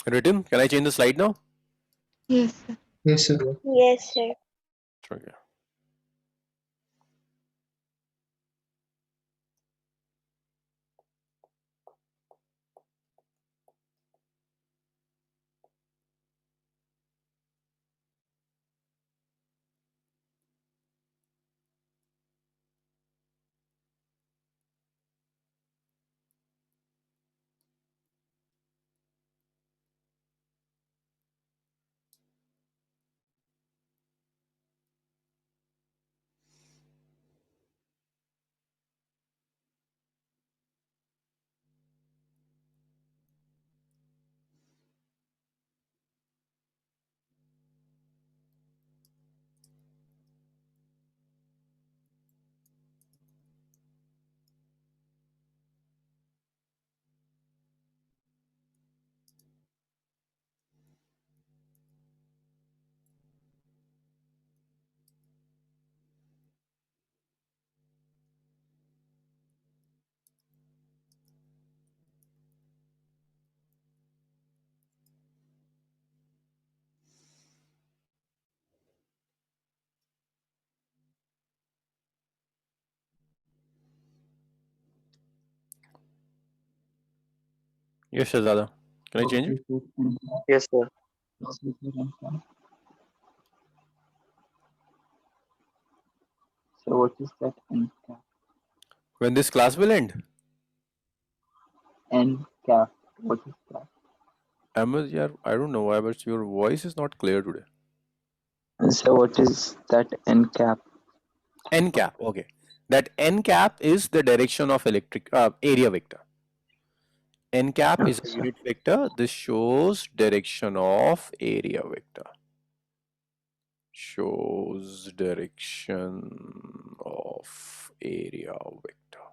Written? Can I change the slide now? Yes, sir. Yes, sir. Yes, sir. Okay. Yes, Shahzada. Can I change it? Yes, sir. So what is that N cap? When this class will end? N cap. What is that? Ahmed, yeah, I don't know why, but your voice is not clear today. So what is that N cap? N cap. Okay. That N cap is the direction of electric area vector. N cap is a Okay, unit vector. This shows direction of area vector. Shows direction of area vector.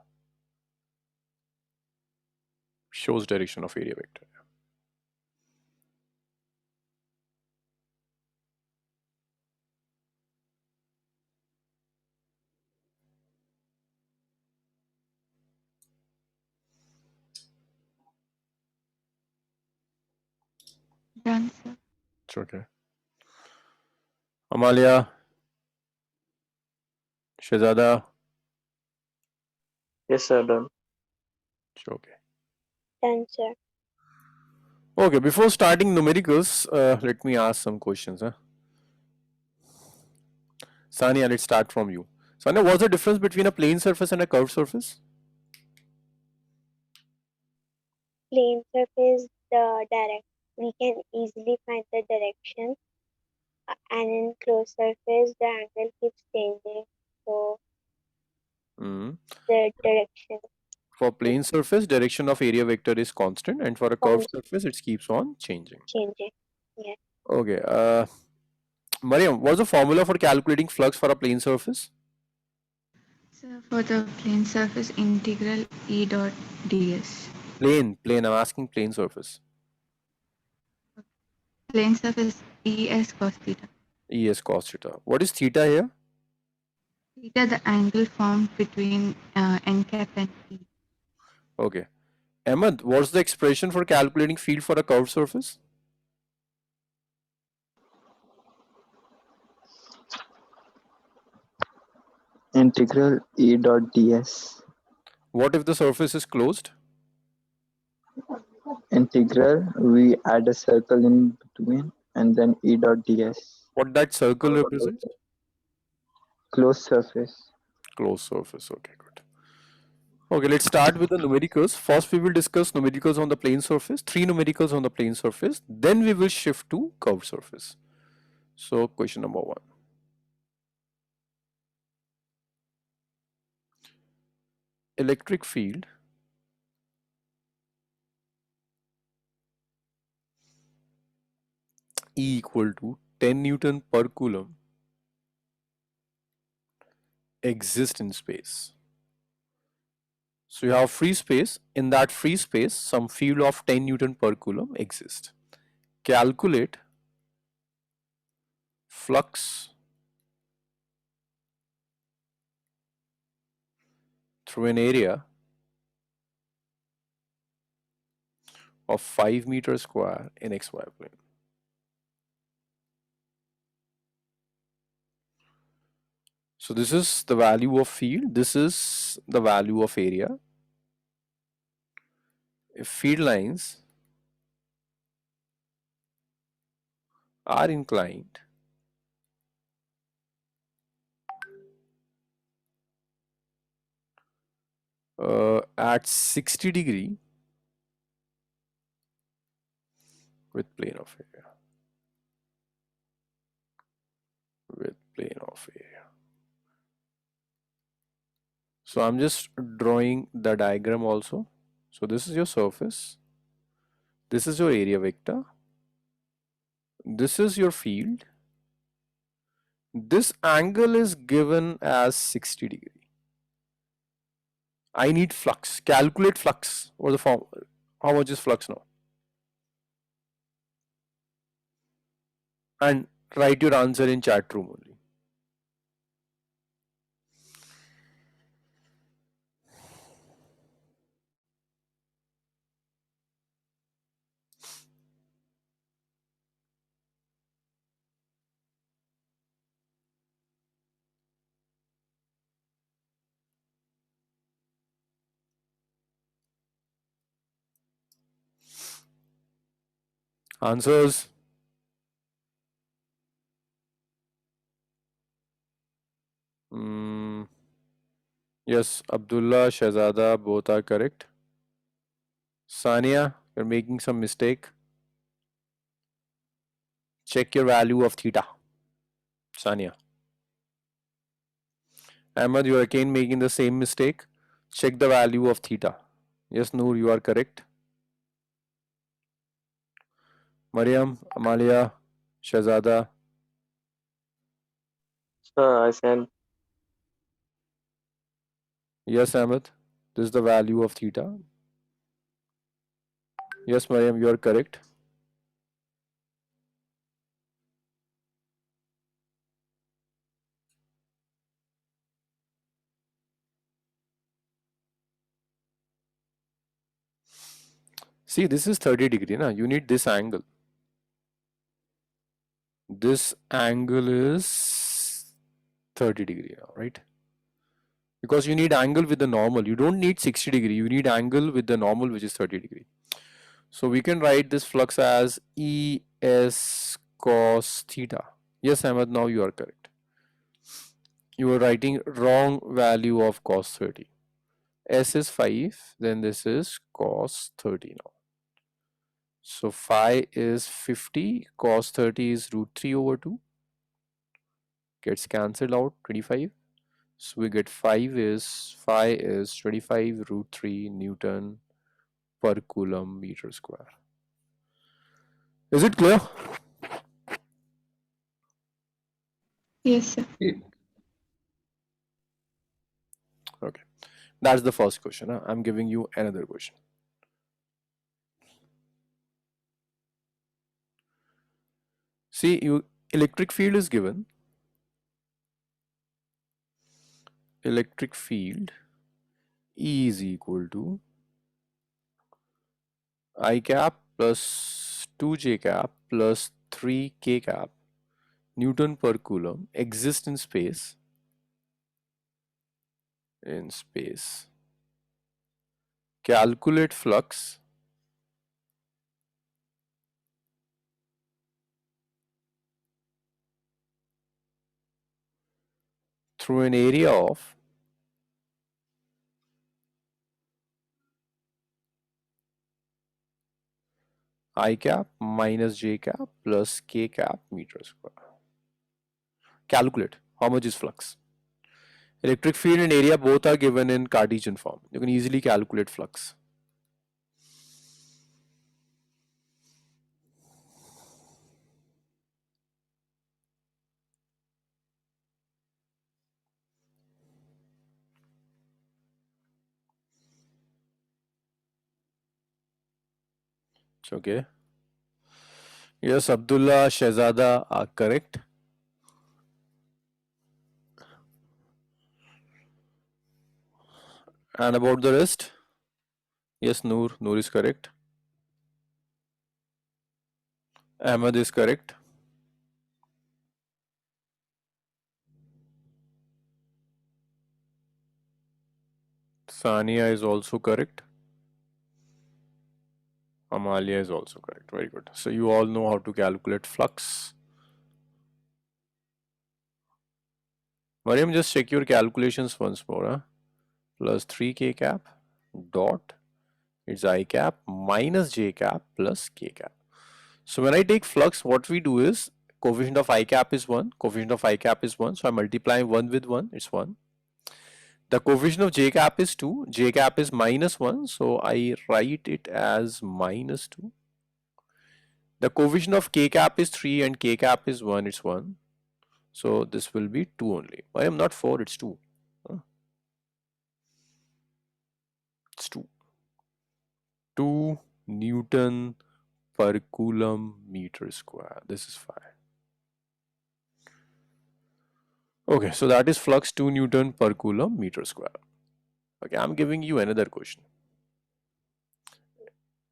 Shows direction of area vector. Done, sir. It's okay. Amalia, Shehzada, Yes, sir. Done. it's okay. Done, sir. Okay, before starting numericals, let me ask some questions. Sania, let's start from you. Sania, what's the difference between a plane surface and a curved surface? Plane surface, the direct, we can easily find the direction. And in closed surface, the angle keeps changing. So Mhm. the direction For plane surface, direction of area vector is constant, and for a curved keeps surface, it keeps on changing. changing. Yeah. Okay. Mariam, what's the formula for calculating flux for a plane surface? So for the plane surface, integral E dot ds. Plane. I'm asking plane surface. Plane surface Es cos theta. Es cos theta. What is theta here? Theta, the angle formed between n cap and E. Okay. Ahmed, what's the expression for calculating field for a curved surface? Integral E dot ds. What if the surface is closed? Integral, we add a circle in between and then E dot ds. What that circle represents? Closed surface. Closed surface. Okay, good. Okay, let's start with the numericals. First, we will discuss numericals on the plane surface, 3 numericals on the plane surface. Then we will shift to curved surface. So, question number 1. Electric field E equal to 10 Newton per Coulomb exists in space. So you have free space. In that free space, some field of 10 Newton per Coulomb exists. Calculate flux through an area of 5 meters square in XY plane. So this is the value of field. This is the value of area. If field lines are inclined at 60 degree with plane of area. With plane of area. So I'm just drawing the diagram also. So this is your surface. This is your area vector. This is your field. This angle is given as 60 degree. I need flux. Calculate flux or the form. How much is flux now? And write your answer in chat room only. Answers. Yes, Abdullah, Shahzada, both are correct. Sania, you're making some mistake. Check your value of theta. Sania. Ahmad, you are again making the same mistake. Check the value of theta. Yes, Noor, you are correct. Mariam, Amalia, Shahzada. Sir, I sent. Yes, Ahmed. This is the value of theta. Yes, Mariam, you are correct. See, this is 30 degree. Na? You need this angle. This angle is 30 degree now, right? Because you need angle with the normal. You don't need 60 degree. You need angle with the normal, which is 30 degree. So we can write this flux as Es cos theta. Yes, Ahmed, now you are correct. You are writing wrong value of cos 30. S is 5, then this is cos 30 now. So phi is 50, cos 30 is root 3 over 2. Gets cancelled out, 25. So we get phi is 25 root 3 Newton per Coulomb meter square. Is it clear? Yes, sir. Okay. That's the first question. Huh? I'm giving you another question. See, electric field is given. Electric field E is equal to I cap plus 2j cap plus 3k cap Newton per Coulomb exists in space in space. Calculate flux through an area of I cap minus j cap plus k cap meter square. Calculate how much is flux. Electric field and area both are given in Cartesian form. You can easily calculate flux. Okay. Yes, Abdullah, Shehzada are correct. And about the rest? Yes, Noor is correct. Ahmed is correct. Sania is also correct. Amalia is also correct. Very good. So you all know how to calculate flux. Mariam, just check your calculations once more. Huh? Plus 3k cap dot, it's I cap minus j cap plus k cap. So when I take flux, what we do is coefficient of I cap is 1, coefficient of I cap is 1. So I'm multiplying 1 with 1, it's 1. The coefficient of j cap is 2, j cap is minus 1. So I write it as minus 2. The coefficient of k cap is 3 and k cap is 1, it's 1. So this will be 2 only. I am not 4, it's 2. It's 2. 2 Newton per coulomb meter square. This is fine. Okay, so that is flux 2 Newton per coulomb meter square. Okay, I'm giving you another question.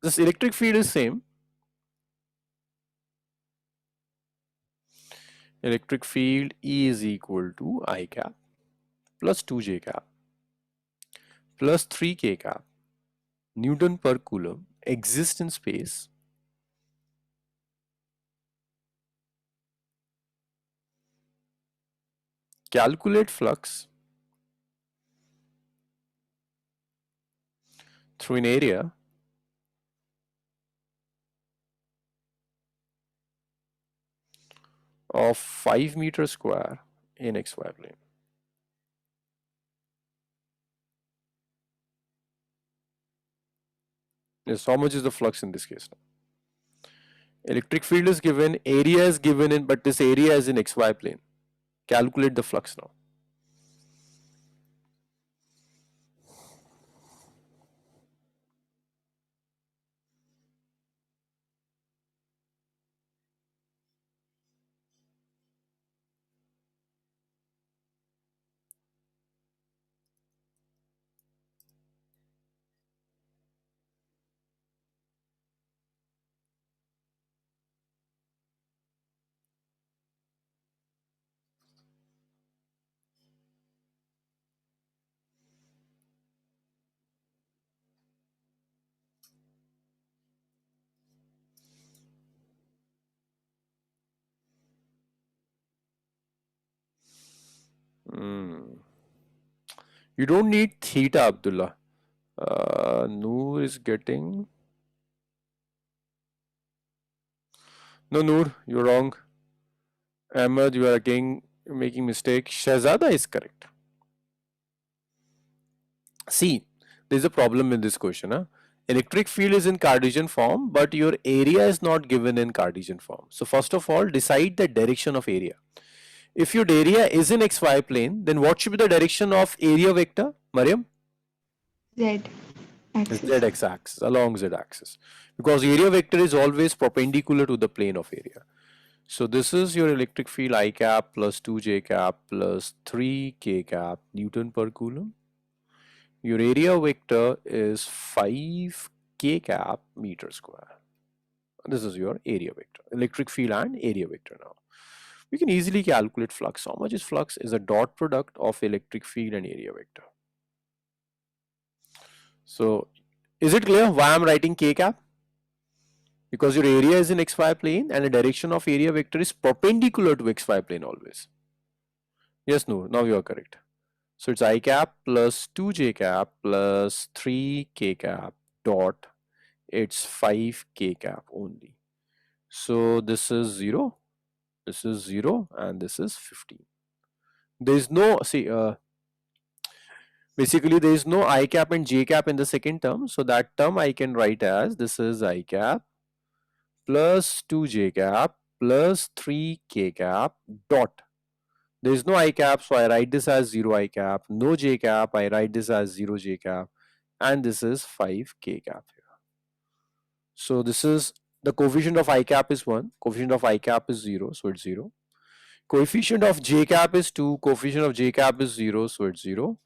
This electric field is same. Electric field E is equal to I cap plus 2j cap plus 3k cap Newton per coulomb exists in space. Calculate flux through an area of 5 meter square in xy plane. Yes, how much is the flux in this case now? Electric field is given, area is given in, but this area is in xy plane. Calculate the flux now. You don't need theta, Abdullah. Noor is getting... No, Noor, you're wrong. Ahmed, you are again making mistake. Shehzada is correct. See, there's a problem in this question. Huh? Electric field is in Cartesian form, but your area is not given in Cartesian form. So first of all, decide the direction of area. If your area is in xy plane, then what should be the direction of area vector, Mariam? Z axis. Z axis, along Z axis. Because area vector is always perpendicular to the plane of area. So this is your electric field I cap plus 2j cap plus 3k cap Newton per coulomb. Your area vector is 5k cap meter square. This is your area vector, electric field and area vector now. We can easily calculate flux. How much is flux? Is a dot product of electric field and area vector. So is it clear why I'm writing k cap? Because your area is in xy plane and the direction of area vector is perpendicular to xy plane always. Yes, Noor, now you are correct. So it's I cap plus 2j cap plus 3k cap dot, it's 5k cap only. So this is 0, this is 0 and this is 15. There is no, see, basically there is no I cap and j cap in the second term. So that term I can write as this is I cap plus 2j cap plus 3k cap dot. There is no I cap, so I write this as 0 I cap. No j cap, I write this as 0 j cap. And this is 5k cap here. So this is the coefficient of I cap is 1, coefficient of I cap is 0, so it's 0. Coefficient of j cap is 2, coefficient of j cap is 0, so it's 0.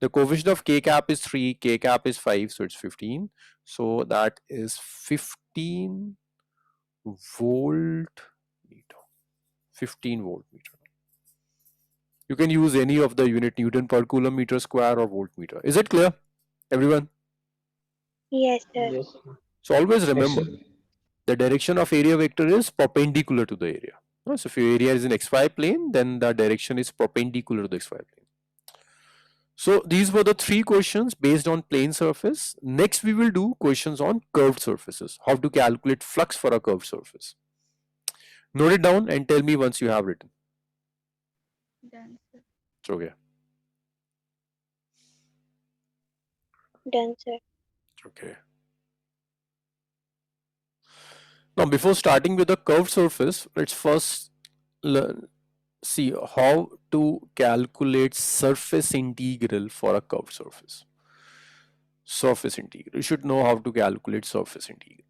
The coefficient of k cap is 3, k cap is 5, so it's 15. So that is 15 volt meter. 15 volt meter. You can use any of the unit Newton per coulomb meter square or voltmeter. Is it clear, everyone? Yes, sir. Yes. So always Yes, remember, sir. the direction of area vector is perpendicular to the area. So if your area is in xy plane, then the direction is perpendicular to the xy plane. So these were the 3 questions based on plane surface. Next we will do questions on curved surfaces. How to calculate flux for a curved surface. Note it down and tell me once you have written. Done, sir. Okay. Done, sir. Okay. Now before starting with the curved surface, let's first see how to calculate surface integral for a curved surface. Surface integral. You should know how to calculate surface integral.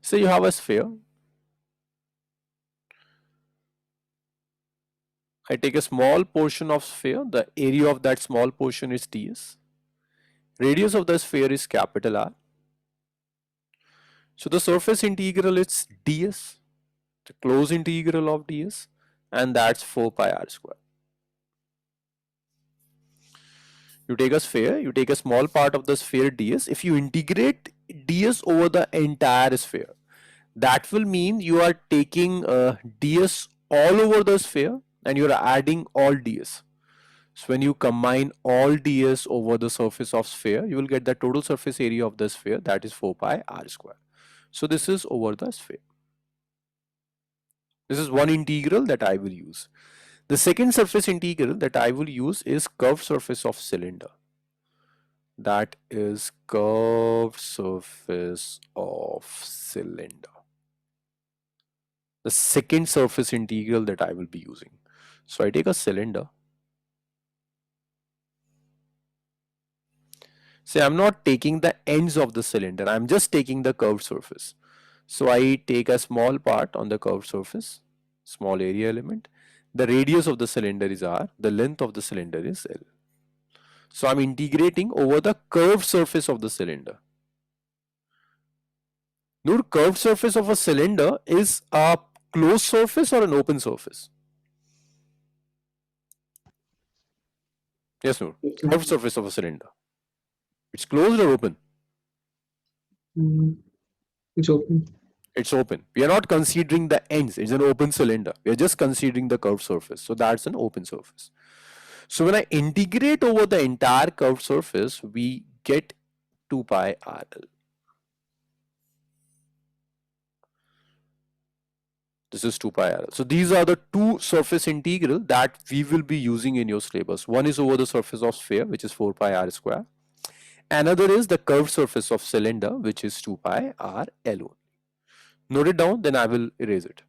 Say you have a sphere. I take a small portion of sphere. The area of that small portion is ds. Radius of the sphere is capital R. So the surface integral is ds, the closed integral of ds, and that's 4 pi r square. You take a sphere, you take a small part of the sphere ds. If you integrate ds over the entire sphere, that will mean you are taking ds all over the sphere and you are adding all ds. So when you combine all ds over the surface of sphere, you will get the total surface area of the sphere, that is 4 pi r square. So this is over the sphere. This is one integral that I will use. The second surface integral that I will use is curved surface of cylinder. That is curved surface of cylinder. The second surface integral that I will be using. So I take a cylinder. Say I'm not taking the ends of the cylinder, I'm just taking the curved surface. So I take a small part on the curved surface, small area element. The radius of the cylinder is r, the length of the cylinder is l. So I'm integrating over the curved surface of the cylinder. Note, curved surface of a cylinder is a closed surface or an open surface? Yes, Noor. Curved surface of a cylinder. It's closed or open? It's open. It's open. We are not considering the ends. It's an open cylinder. We are just considering the curved surface. So that's an open surface. So when I integrate over the entire curved surface, we get 2 pi RL. This is 2 pi RL. So these are the two surface integral that we will be using in your syllabus. One is over the surface of sphere, which is 4 pi r square. Another is the curved surface of cylinder, which is 2 pi r L only. Note it down, then I will erase it.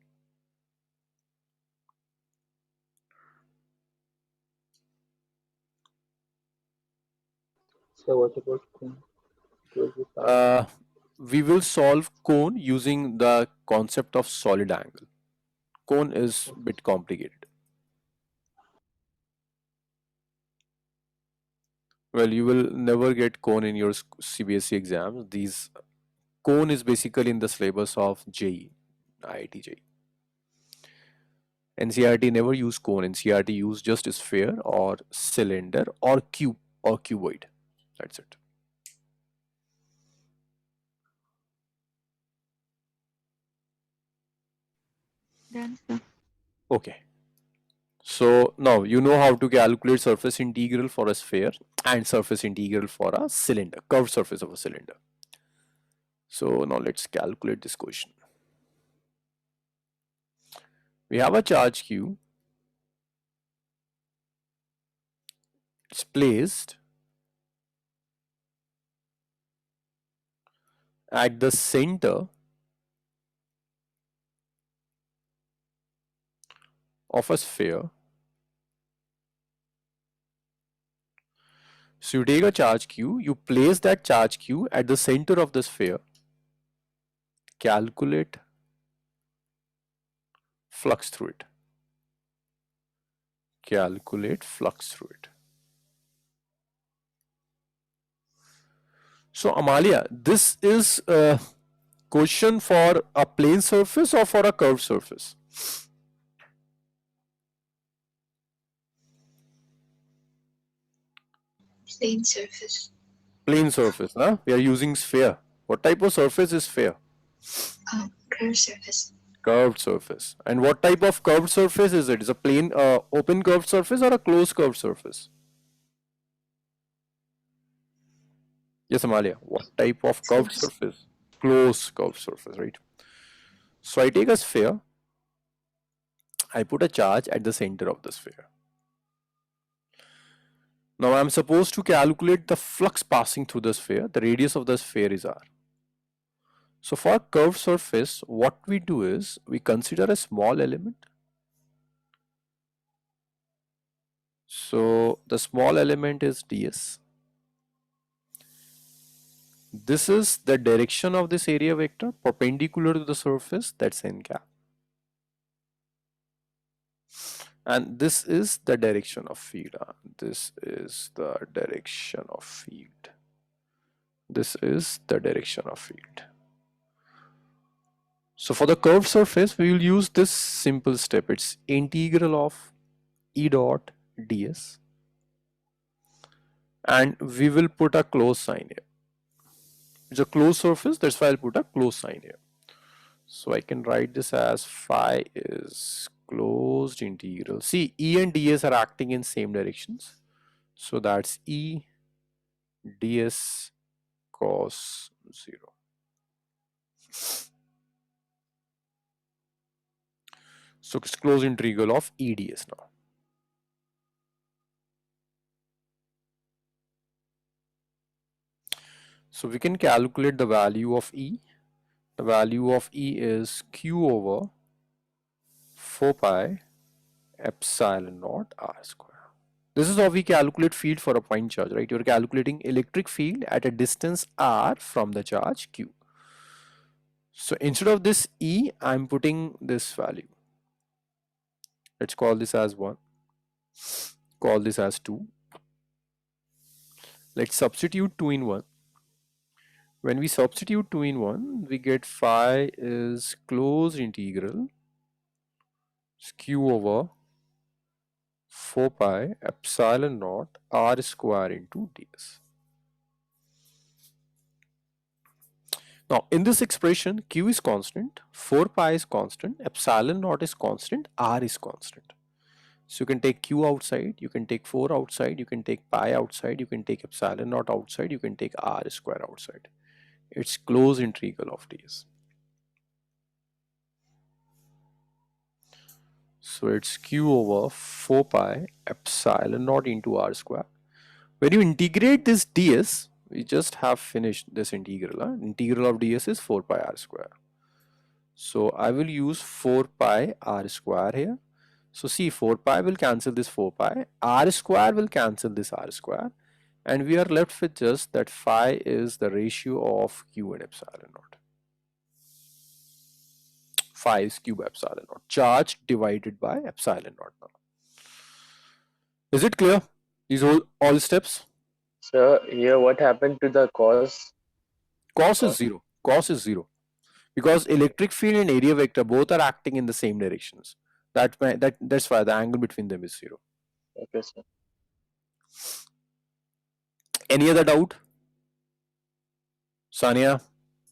So what about cone? We will solve cone using the concept of solid angle. Cone is a bit complicated. Well, you will never get cone in your CBSE exams. These cone is basically in the syllabus of JEE, IIT JEE. NCERT never use cone. NCERT use just sphere or cylinder or cube or cuboid. That's it. Done, sir. Okay. So now you know how to calculate surface integral for a sphere and surface integral for a cylinder, curved surface of a cylinder. So now let's calculate this question. We have a charge q. It's placed at the center of a sphere. So you take a charge q, you place that charge q at the center of the sphere, calculate flux through it. Calculate flux through it. So Amalia, this is a question for a plane surface or for a curved surface? Plane surface. Plane surface, huh? We are using sphere. What type of surface is sphere? Curved surface. Curved surface. And what type of curved surface is it? Is a plane open curved surface or a closed curved surface? Yes, Amalia. What type of curved surface? Closed curved surface, right? So I take a sphere. I put a charge at the center of the sphere. Now I'm supposed to calculate the flux passing through the sphere. The radius of the sphere is r. So for a curved surface, what we do is we consider a small element. So the small element is ds. This is the direction of this area vector perpendicular to the surface, that's n cap. And this is the direction of field. This is the direction of field. This is the direction of field. So for the curved surface, we will use this simple step. It's integral of E dot ds. And we will put a close sign here. It's a closed surface, that's why I'll put a close sign here. So I can write this as phi is closed integral. See, E and ds are acting in same directions. So that's E ds cos 0. So it's closed integral of E ds now. So we can calculate the value of E. The value of E is Q over 4 pi epsilon naught r square. This is how we calculate field for a point charge, right? You're calculating electric field at a distance r from the charge Q. So instead of this E, I'm putting this value. Let's call this as 1. Call this as 2. Let's substitute 2 in 1. When we substitute 2 in 1, we get phi is closed integral Q over 4 pi epsilon naught r square into ds. Now in this expression, Q is constant, 4 pi is constant, epsilon naught is constant, r is constant. So you can take Q outside, you can take 4 outside, you can take pi outside, you can take epsilon naught outside, you can take r square outside. It's closed integral of ds. So it's Q over 4 pi epsilon naught into r square. When you integrate this ds, we just have finished this integral. Integral of ds is 4 pi r square. So I will use 4 pi r square here. So see, 4 pi will cancel this 4 pi, r square will cancel this r square, and we are left with just that phi is the ratio of Q and epsilon naught. Phi is Q by epsilon naught. Charge divided by epsilon naught now. Is it clear? These all steps? Sir, here what happened to the cos? Cos is 0. Cos is 0. Because electric field and area vector both are acting in the same directions. That's why the angle between them is 0. Okay, sir. Any other doubt? Sania,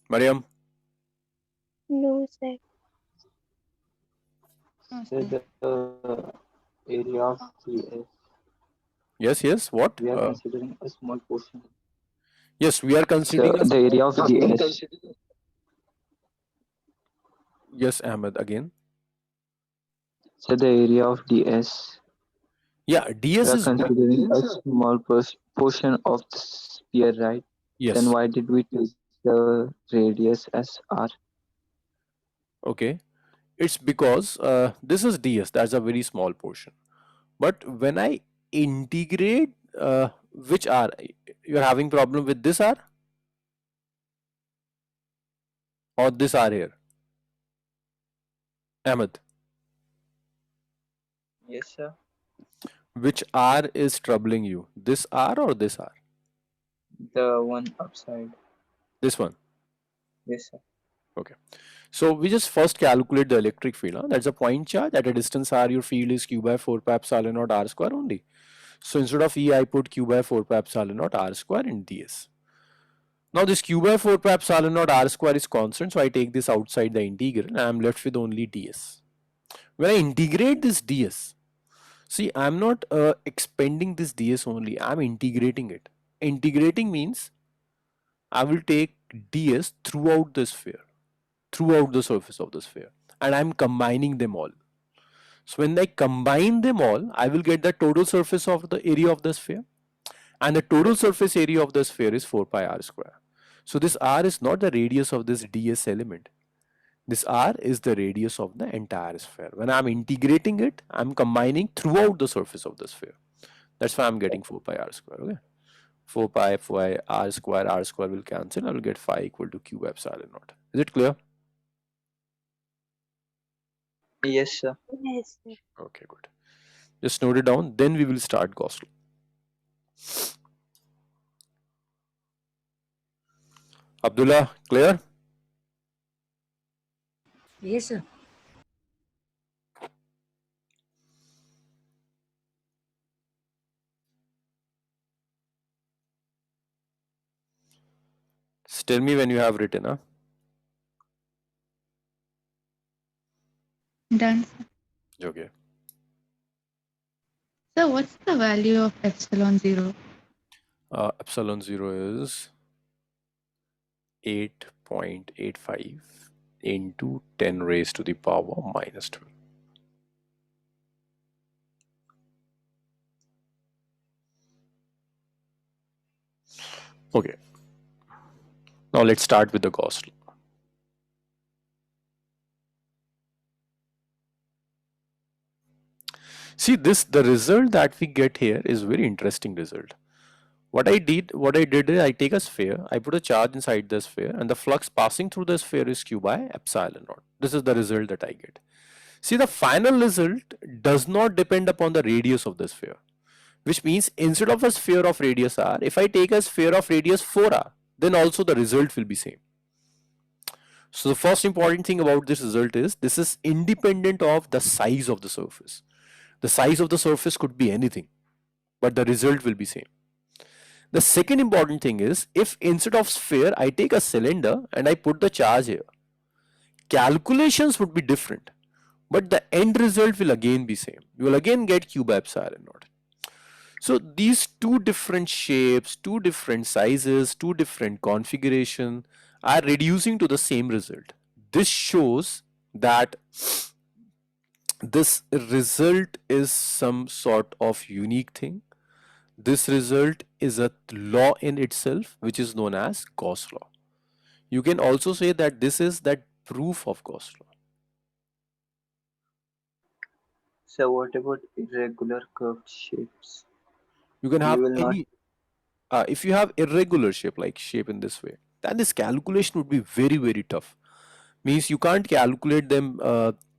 Mariam? No, sir. No, So sir. the area of GS, Yes. What? we are considering a small portion. Yes, we are So considering the area of GS, Yes, Ahmed, again. so the area of DS, Yeah, we DS are is considering a small portion of the sphere, right? Then yes. why did we take the radius as R? Okay. It's because this is DS. That's a very small portion. But when I integrate which R, you're having problem with this R or this R here, Ahmed? Yes, sir. Which R is troubling you? This R or this R? The one upside. This one. Yes, sir. Okay. So we just first calculate the electric field. Huh? That's a point charge. At a distance R, your field is Q by 4 pi epsilon naught R square only. So instead of E, I put Q by 4 pi epsilon naught R square in DS. Now this Q by 4 pi epsilon naught R square is constant. So I take this outside the integral and I'm left with only DS. When I integrate this DS, see, I'm not expanding this DS only. I'm integrating it. Integrating means I will take DS throughout the sphere, throughout the surface of the sphere, and I'm combining them all. So when I combine them all, I will get the total surface of the area of the sphere, and the total surface area of the sphere is 4 pi r square. So this r is not the radius of this ds element. This r is the radius of the entire sphere. When I'm integrating it, I'm combining throughout the surface of the sphere. That's why I'm getting 4 pi r square. Okay, 4 pi r square will cancel. I will get phi equal to q epsilon naught. Is it clear? Yes, sir. Yes, sir. Okay, good. Just note it down. Then we will start Gauss law. Abdullah, clear? Yes, sir. Just tell me when you have written, huh? Done. Okay. So what's the value of epsilon 0? Epsilon 0 is 8.85 into 10 raised to the power minus 12. Okay. Now let's start with the Gauss law. See this, the result that we get here is very interesting result. What I did is I take a sphere, I put a charge inside the sphere, and the flux passing through the sphere is q by epsilon naught. This is the result that I get. See, the final result does not depend upon the radius of the sphere, which means instead of a sphere of radius r, if I take a sphere of radius 4r, then also the result will be same. So the first important thing about this result is this is independent of the size of the surface. The size of the surface could be anything, but the result will be same. The second important thing is if instead of sphere I take a cylinder and I put the charge here, calculations would be different, but the end result will again be same. You will again get q by epsilon naught. So these two different shapes, two different sizes, two different configuration are reducing to the same result. This shows that this result is some sort of unique thing. This result is a law in itself, which is known as Gauss law. You can also say that this is that proof of Gauss law. So what about irregular curved shapes? You can We have will not. any, if you have irregular shape like shape in this way, then this calculation would be very, very tough. Means you can't calculate them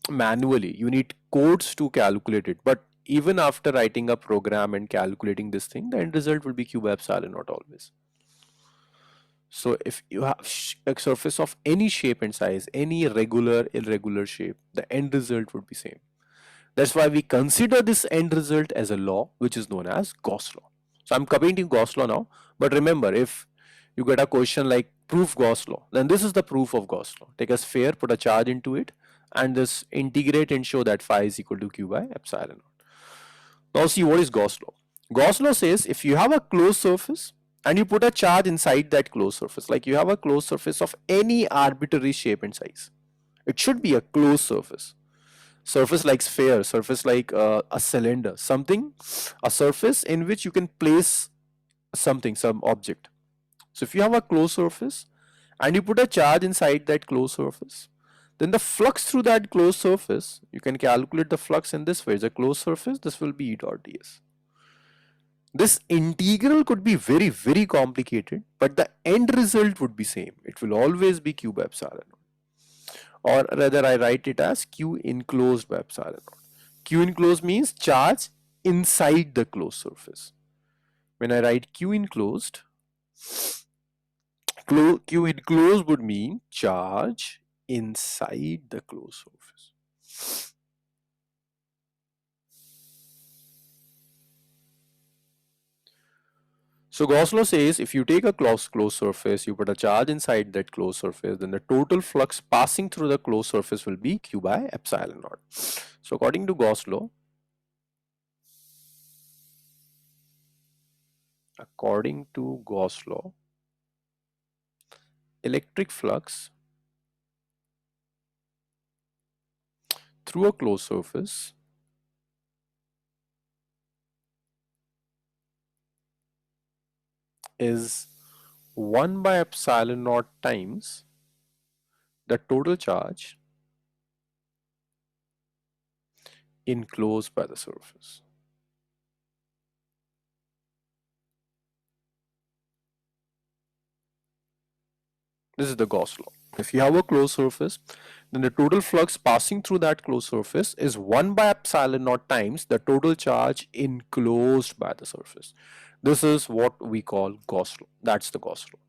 manually. You need codes to calculate it. But even after writing a program and calculating this thing, the end result will be q by epsilon naught always. So if you have a surface of any shape and size, any regular, irregular shape, the end result would be same. That's why we consider this end result as a law, which is known as Gauss law. So I'm copying to Gauss law now. But remember, if you get a question like proof Gauss law, then this is the proof of Gauss law. Take a sphere, put a charge into it, and this integrate and show that phi is equal to q by epsilon naught. Now see, what is Gauss law? Gauss law says if you have a closed surface and you put a charge inside that closed surface, like you have a closed surface of any arbitrary shape and size, it should be a closed surface. Surface like sphere, surface like a cylinder, something, a surface in which you can place something, some object. So if you have a closed surface and you put a charge inside that closed surface, then the flux through that closed surface, you can calculate the flux in this way. It's a closed surface, this will be E dot ds. This integral could be very, very complicated, but the end result would be same. It will always be q by epsilon naught. Or rather I write it as q enclosed by epsilon naught. Q enclosed means charge inside the closed surface. When I write q enclosed, q enclosed would mean charge inside the closed surface. So Gauss law says if you take a closed surface, you put a charge inside that closed surface, then the total flux passing through the closed surface will be q by epsilon naught. So according to Gauss law, electric flux through a closed surface is 1 by epsilon naught times the total charge enclosed by the surface. This is the Gauss law. If you have a closed surface, then the total flux passing through that closed surface is 1 by epsilon naught times the total charge enclosed by the surface. This is what we call Gauss law. That's the Gauss law.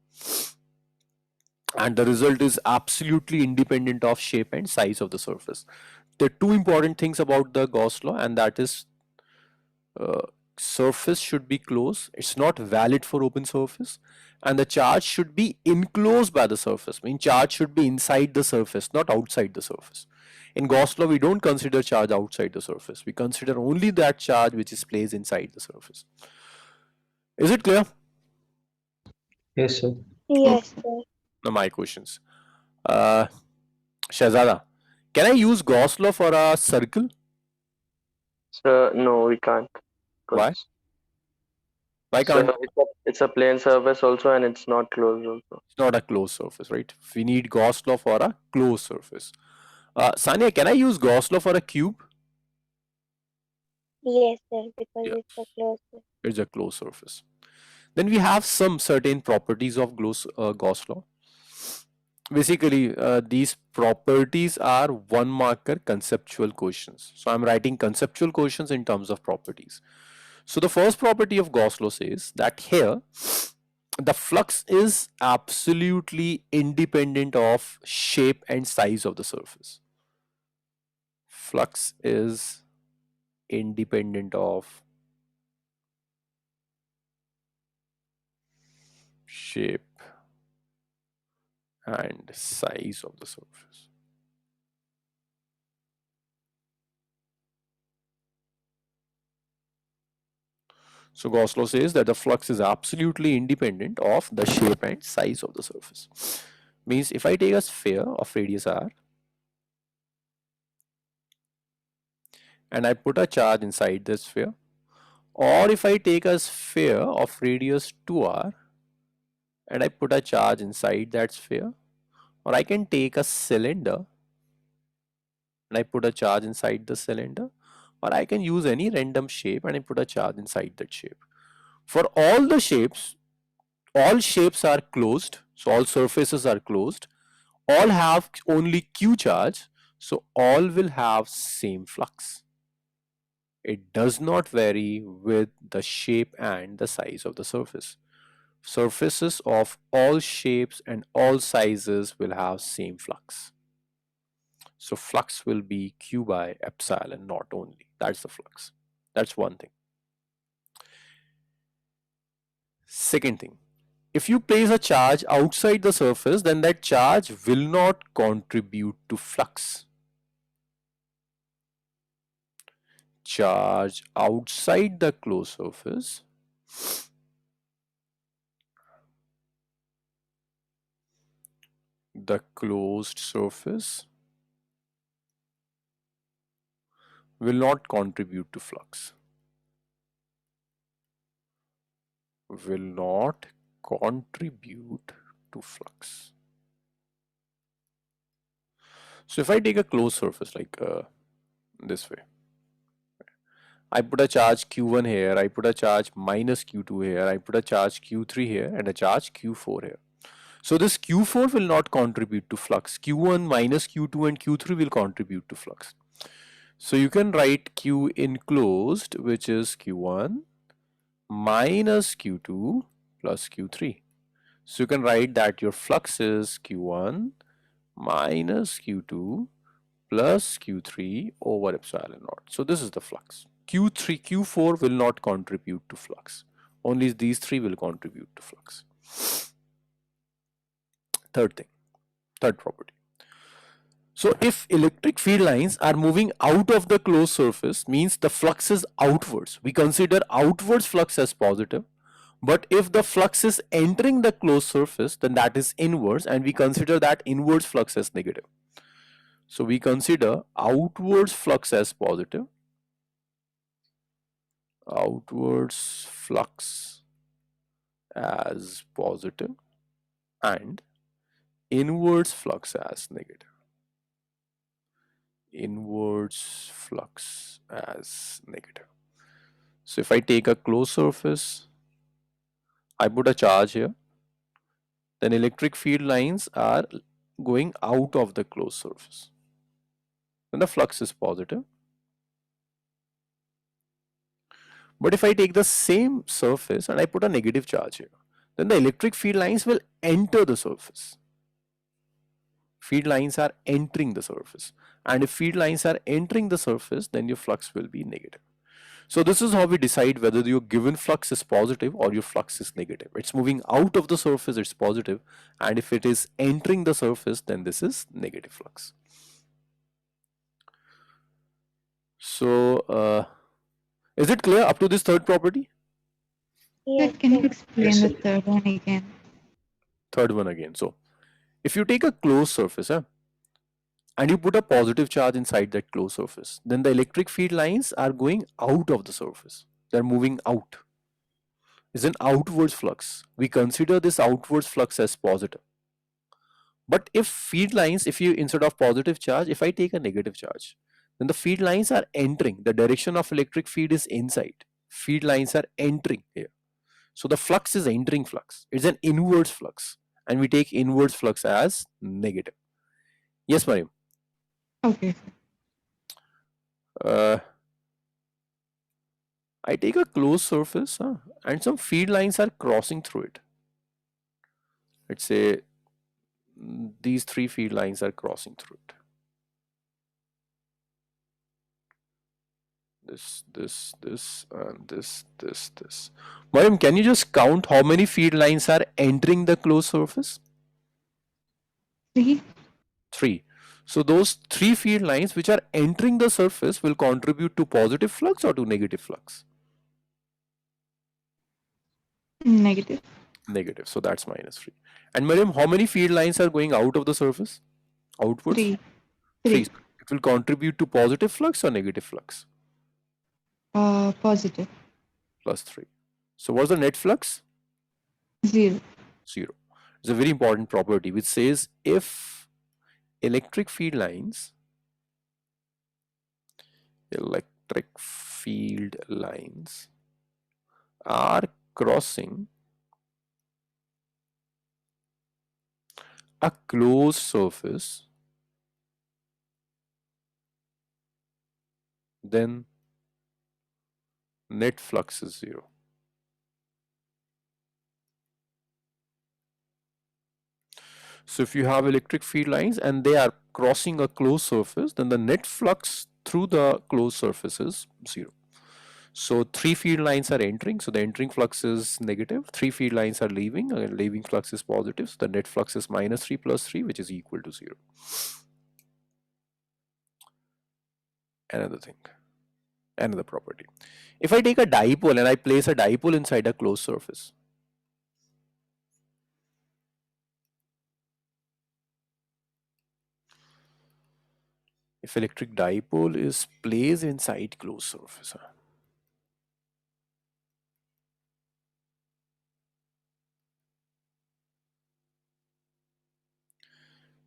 And the result is absolutely independent of shape and size of the surface. There are two important things about the Gauss law, and that is surface should be closed. It's not valid for open surface. And the charge should be enclosed by the surface. I mean, charge should be inside the surface, not outside the surface. In Gauss law, we don't consider charge outside the surface. We consider only that charge which is placed inside the surface. Is it clear? Yes, sir. Yes, sir. Now my questions. Shahzada, can I use Gauss law for a circle? So no, we can't. 'Cause, Why? Why can't? it's a plane surface also, and it's not closed also. It's not a closed surface, right? We need Gauss law for a closed surface. Sania, can I use Gauss law for a cube? Yes, sir, because Yeah. it's a closed. It's a closed surface. Then we have some certain properties of Gauss law. Basically, these properties are one marker conceptual questions. So I'm writing conceptual questions in terms of properties. So the first property of Gauss law says that here the flux is absolutely independent of shape and size of the surface. Flux is independent of shape and size of the surface. So Gauss law says that the flux is absolutely independent of the shape and size of the surface. Means if I take a sphere of radius r and I put a charge inside the sphere, or if I take a sphere of radius 2r and I put a charge inside that sphere, or I can take a cylinder and I put a charge inside the cylinder, or I can use any random shape and I put a charge inside that shape. For all the shapes, all shapes are closed, so all surfaces are closed, all have only q charge, so all will have same flux. It does not vary with the shape and the size of the surface. Surfaces of all shapes and all sizes will have same flux. So flux will be Q by epsilon naught only. That's the flux. That's one thing. Second thing, if you place a charge outside the surface, then that charge will not contribute to flux. Charge outside the closed surface the closed surface will not contribute to flux. Will not contribute to flux. So if I take a closed surface like this way, I put a charge Q1 here, I put a charge minus Q2 here, I put a charge Q3 here and a charge Q4 here. So this Q4 will not contribute to flux. Q1 minus Q2 and Q3 will contribute to flux. So you can write Q enclosed, which is Q1 minus Q2 plus Q3. So you can write that your flux is Q1 minus Q2 plus Q3 over epsilon naught. So this is the flux. Q3, Q4 will not contribute to flux. Only these three will contribute to flux. Third property. So if electric field lines are moving out of the closed surface, means the flux is outwards. We consider outwards flux as positive. But if the flux is entering the closed surface, then that is inwards, and we consider that inwards flux as negative. So we consider outwards flux as positive. Outwards flux as positive and inwards flux as negative. Inwards flux as negative. So if I take a closed surface, I put a charge here, then electric field lines are going out of the closed surface. Then the flux is positive. But if I take the same surface and I put a negative charge here, then the electric field lines will enter the surface. Field lines are entering the surface. And if field lines are entering the surface, then your flux will be negative. So this is how we decide whether your given flux is positive or your flux is negative. It's moving out of the surface, it's positive. And if it is entering the surface, then this is negative flux. So, is it clear up to this third property? Sir, Yes, can you sir. explain Yes, the sir. third one again? Third one again. So, if you take a closed surface and you put a positive charge inside that closed surface, then the electric field lines are going out of the surface. They're moving out. It's an outwards flux. We consider this outwards flux as positive. But if field lines, if you instead of positive charge, if I take a negative charge, then the field lines are entering. The direction of electric field is inside. Field lines are entering here. So the flux is entering flux. It's an inwards flux. And we take inwards flux as negative. Yes, Mariam. Okay, I take a closed surface and some field lines are crossing through it. Let's say these three field lines are crossing through it. This, and this. Mariam, can you just count how many field lines are entering the closed surface? 3. 3. So those 3 field lines which are entering the surface will contribute to positive flux or to negative flux? Negative. Negative. So that's -3. And Mariam, how many field lines are going out of the surface? Outwards? 3. 3. 3. It will contribute to positive flux or negative flux? Positive. +3. So what's the net flux? 0. 0. It's a very important property which says if electric field lines are crossing a closed surface, then net flux is 0. So if you have electric field lines and they are crossing a closed surface, then the net flux through the closed surface is 0. So 3 field lines are entering, so the entering flux is negative. 3 field lines are leaving, and leaving flux is positive. So the net flux is minus 3 plus 3, which is equal to 0. Another thing, another property. If I take a dipole and I place a dipole inside a closed surface, if electric dipole is placed inside closed surface,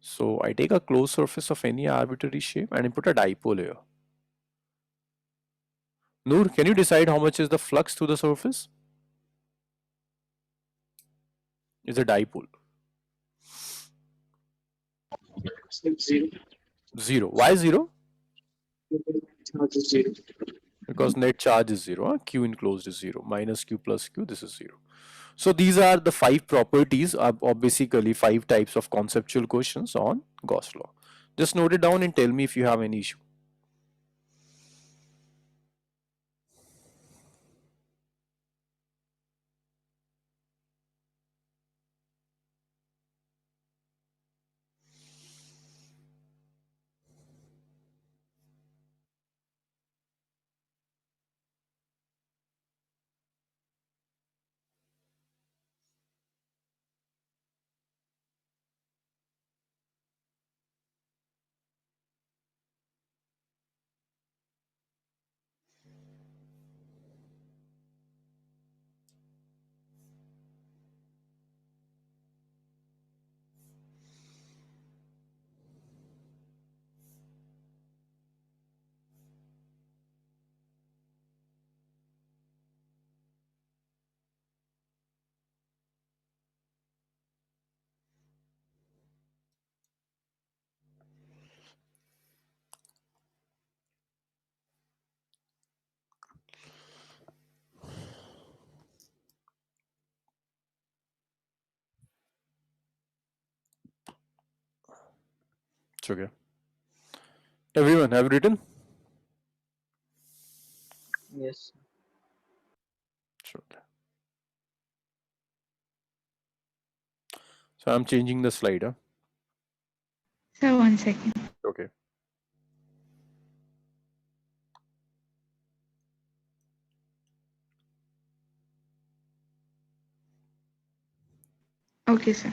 so I take a closed surface of any arbitrary shape and I put a dipole here. Noor, can you decide how much is the flux through the surface? It's a dipole. Zero. 0. Why 0? Charge is zero. Because net charge is 0. Q enclosed is 0. Minus Q plus Q, this is 0. So these are the 5 properties, or basically 5 types of conceptual questions on Gauss law. Just note it down and tell me if you have any issue. It's okay. Everyone have written? Yes. Sure. So I'm changing the slide. Sir, 1 second. Okay. Okay, sir.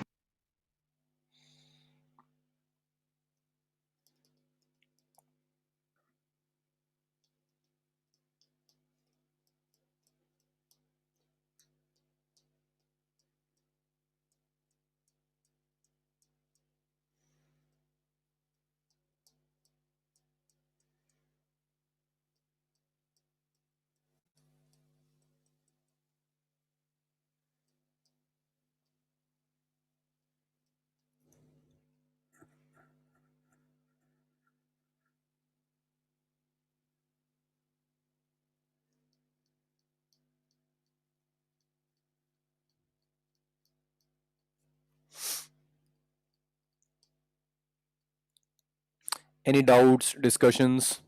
Any doubts, discussions?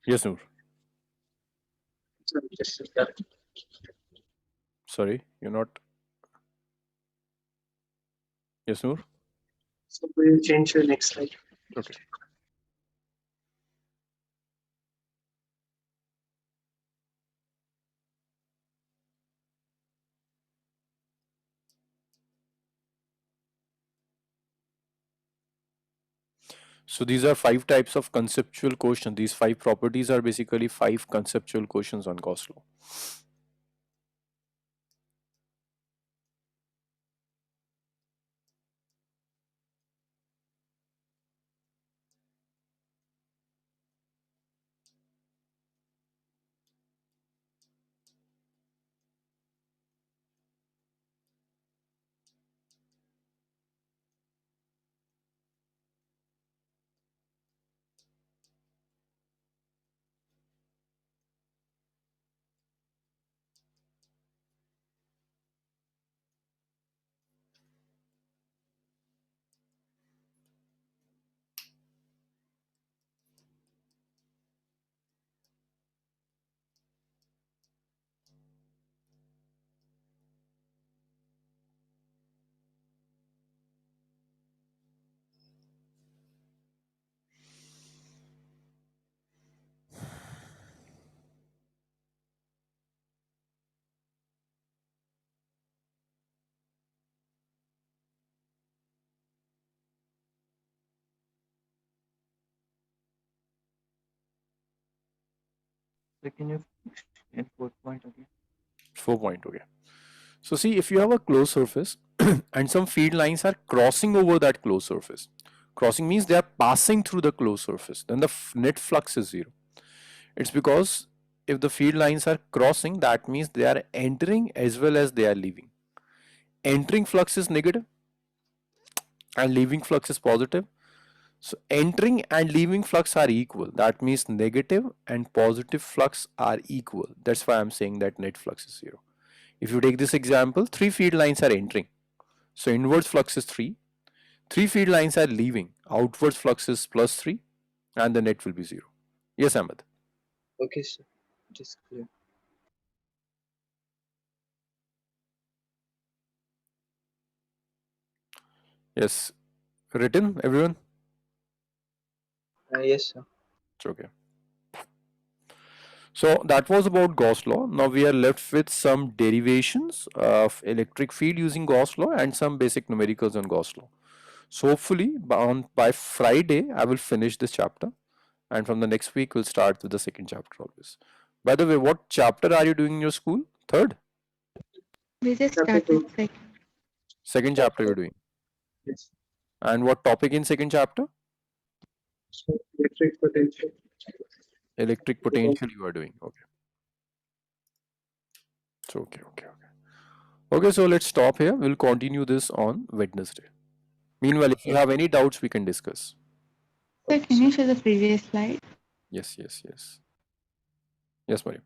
Yes, Noor. Sorry, just that. Sorry, you're not. Yes, Noor. So we'll change the next slide. Okay. So these are 5 types of conceptual questions. These 5 properties are basically 5 conceptual questions on Gauss law. So can you explain 4 point again? 4 point, okay. So see, if you have a closed surface and some field lines are crossing over that closed surface, crossing means they are passing through the closed surface, then the net flux is 0. It's because if the field lines are crossing, that means they are entering as well as they are leaving. Entering flux is negative and leaving flux is positive. So entering and leaving flux are equal. That means negative and positive flux are equal. That's why I'm saying that net flux is 0. If you take this example, 3 field lines are entering. So inwards flux is 3. 3 field lines are leaving. Outwards flux is plus 3 and the net will be 0. Yes, Ahmed. Okay, sir. It is clear. Yes. Written, everyone? Yes, sir. It's okay. So that was about Gauss law. Now we are left with some derivations of electric field using Gauss law and some basic numericals on Gauss law. So hopefully by Friday I will finish this chapter, and from the next week we'll start with the second chapter always. By the way, what chapter are you doing in your school? Third? We just Chapter started 2. Second chapter you're doing. Yes. And what topic in second chapter? So electric potential. Electric potential you are doing. Okay. So okay. Okay, so let's stop here. We'll continue this on Wednesday. Meanwhile, if you have any doubts, we can discuss. Sir, can you show the previous slide? Yes. Yes, Mariam.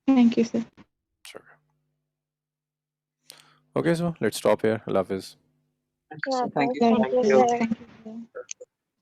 Thank you, sir. Sure. Okay, so let's stop here. Allah Hafiz. Thank you, sir. Yeah, Thank you. thank you, Thank you. sir. Thank you.